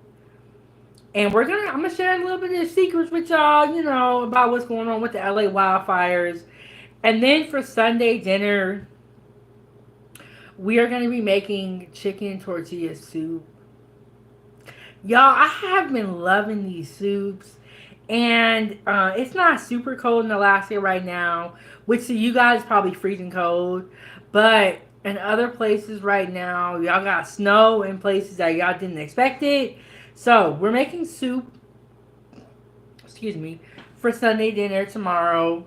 And I'm gonna share a little bit of secrets with y'all, about what's going on with the LA wildfires. And then for Sunday dinner, we are gonna be making chicken tortilla soup. Y'all, I have been loving these soups. And it's not super cold in Alaska right now, which to you guys is probably freezing cold. But in other places right now, y'all got snow in places that y'all didn't expect it. So we're making soup, excuse me, for Sunday dinner tomorrow.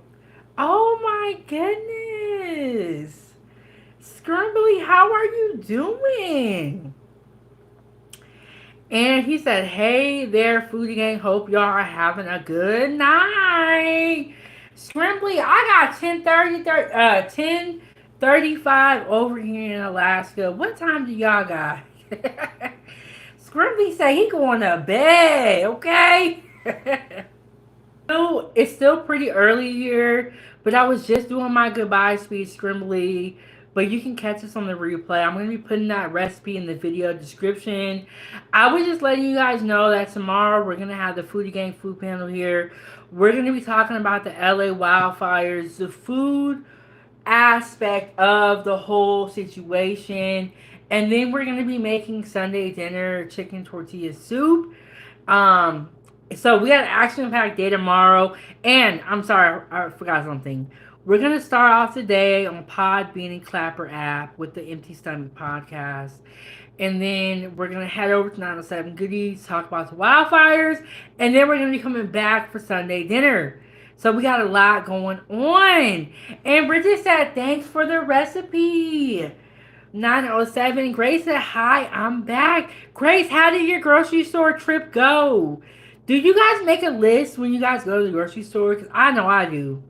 Oh my goodness. Scrumbly, how are you doing? And he said, hey there, Foodie Gang. Hope y'all are having a good night. Scrumbly, I got 10:35 over here in Alaska. What time do y'all got? Scrumbly say he going to bed, okay? So it's still pretty early here, but I was just doing my goodbye speech, Scrumbly. But you can catch us on the replay. I'm going to be putting that recipe in the video description. I was just letting you guys know that tomorrow we're going to have the Foodie Gang food panel here. We're going to be talking about the LA wildfires, the food aspect of the whole situation. And then we're going to be making Sunday dinner chicken tortilla soup. So we got an action-packed day tomorrow, and I'm sorry, I forgot something. We're gonna start off today on Podbean and Clapper app with the Empty Stomach podcast, and then we're gonna head over to 907 Goodies, talk about the wildfires, and then we're gonna be coming back for Sunday dinner. So we got a lot going on. And Bridget said, "Thanks for the recipe." 907 Grace said, "Hi, I'm back." Grace, how did your grocery store trip go? Do you guys make a list when you guys go to the grocery store? Because I know I do.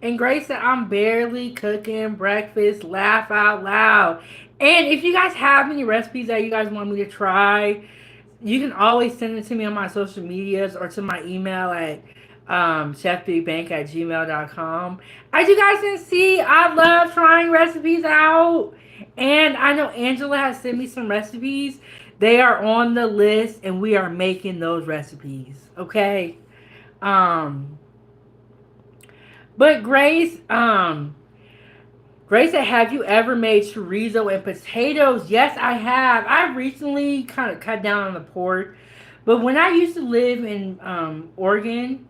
And Grace said, "I'm barely cooking breakfast. Laugh out loud." And if you guys have any recipes that you guys want me to try, you can always send it to me on my social medias or to my email at chefbigbank@gmail.com. As you guys can see, I love trying recipes out. And I know Angela has sent me some recipes. They are on the list and we are making those recipes. Okay. Um, but Grace said, "Have you ever made chorizo and potatoes?" Yes, I have. I recently kind of cut down on the pork, but when I used to live in Oregon,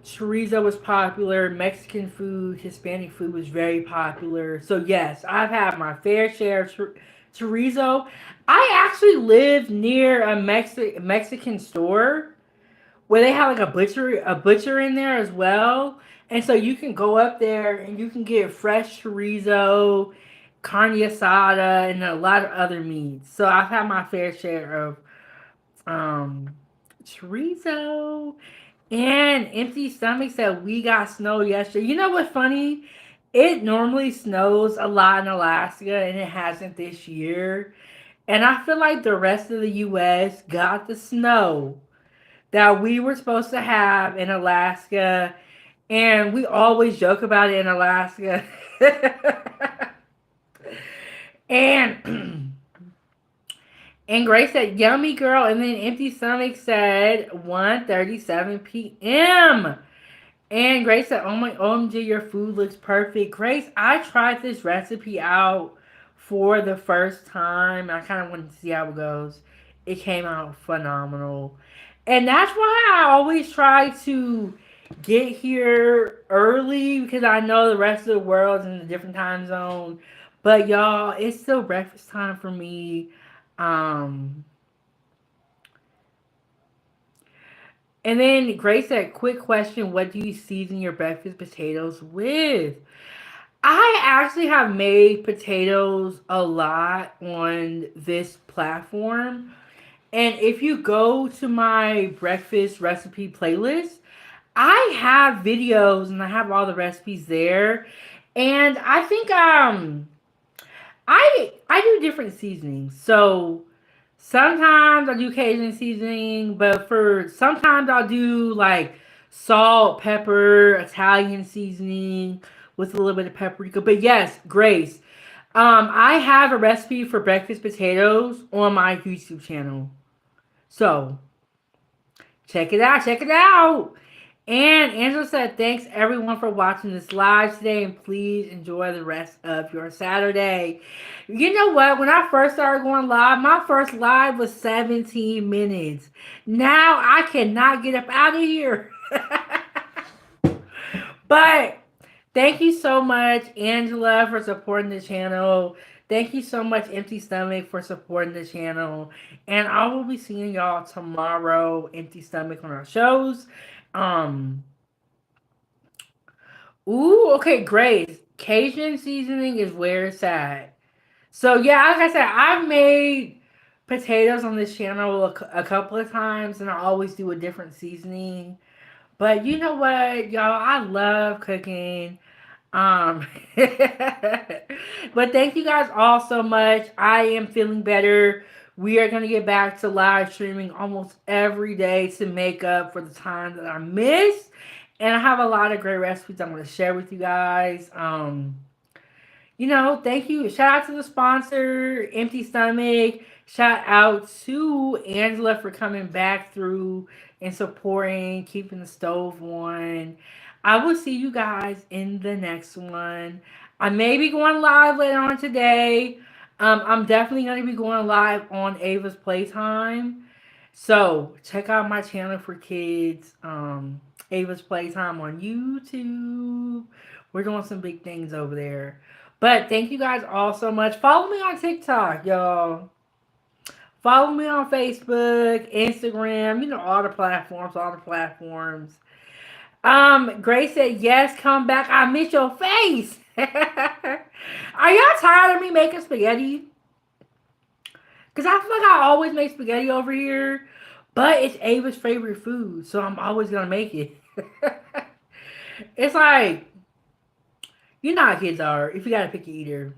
chorizo was popular. Mexican food, Hispanic food was very popular. So yes, I've had my fair share of chorizo. I actually live near a Mexican store where they have like a butcher in there as well. And so you can go up there and you can get fresh chorizo, carne asada, and a lot of other meats. So I've had my fair share of um, chorizo. And Empty Stomach said we got snow yesterday. You know what's funny? It normally snows a lot in Alaska and it hasn't this year. And I feel like the rest of the US got the snow that we were supposed to have in Alaska, and we always joke about it in Alaska. and and Grace said, "Yummy girl," and then Empty Stomach said 1:37 p.m. And Grace said, "Oh my OMG, your food looks perfect." Grace, I tried this recipe out for the first time. I kind of wanted to see how it goes. It came out phenomenal. And that's why I always try to get here early because I know the rest of the world's in a different time zone. But y'all, it's still breakfast time for me. Um, and then Grace said, "Quick question: what do you season your breakfast potatoes with?" I actually have made potatoes a lot on this platform. And if you go to my breakfast recipe playlist, I have videos and I have all the recipes there. And I think I do different seasonings. So sometimes I do Cajun seasoning, but for sometimes I'll do like salt, pepper, Italian seasoning with a little bit of paprika. But yes, Grace, I have a recipe for breakfast potatoes on my YouTube channel. So check it out, check it out. And Angela said, "Thanks everyone for watching this live today, and please enjoy the rest of your Saturday." You know what? When I first started going live, my first live was 17 minutes. Now I cannot get up out of here. But thank you so much, Angela, for supporting the channel. Thank you so much, Empty Stomach, for supporting the channel. And I will be seeing y'all tomorrow, Empty Stomach, on our shows. Um, ooh, okay, great. Cajun seasoning is where it's at. So yeah, like I said, I've made potatoes on this channel a couple of times, and I always do a different seasoning. But you know what, y'all? I love cooking. Um, but thank you guys all so much. I am feeling better. We are going to get back to live streaming almost every day to make up for the time that I missed. And I have a lot of great recipes I'm going to share with you guys. Thank you. Shout out to the sponsor, Empty Stomach. Shout out to Angela for coming back through and supporting, keeping the stove on. I will see you guys in the next one. I may be going live later on today. I'm definitely going to be going live on Ava's Playtime. So check out my channel for kids, Ava's Playtime on YouTube. We're doing some big things over there. But thank you guys all so much. Follow me on TikTok, y'all. Follow me on Facebook, Instagram, all the platforms, all the platforms. Grace said, yes, come back. I miss your face. Are y'all tired of me making spaghetti? Because I feel like I always make spaghetti over here, but it's Ava's favorite food, so I'm always going to make it. It's like, you know how kids are, if you got to pick a eater.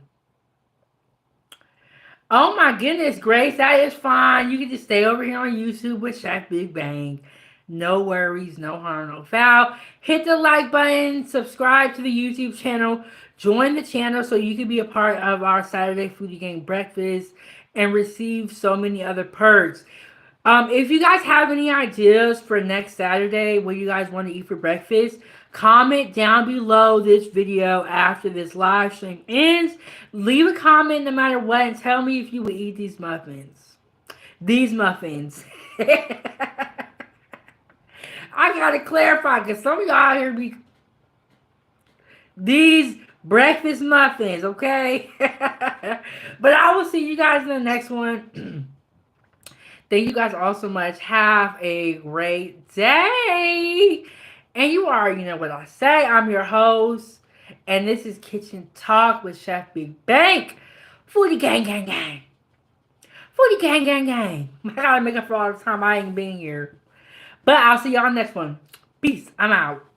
Oh my goodness, Grace, that is fine. You can just stay over here on YouTube with Chef Big Bang. No worries, no harm, no foul. Hit the like button, subscribe to the YouTube channel, join the channel so you can be a part of our Saturday Foodie Gang breakfast and receive so many other perks. If you guys have any ideas for next Saturday, what you guys want to eat for breakfast, comment down below this video after this live stream ends. Leave a comment no matter what and tell me if you would eat these muffins. These muffins. I gotta clarify because some of y'all out here be these breakfast muffins, okay? But I will see you guys in the next one. Thank you guys all so much. Have a great day. And you already know what I say. I'm your host. And this is Kitchen Talk with Chef Big Bang. Foodie gang, gang, gang. Foodie gang, gang, gang. I gotta make up for all the time I ain't been here. But I'll see y'all next one. Peace. I'm out.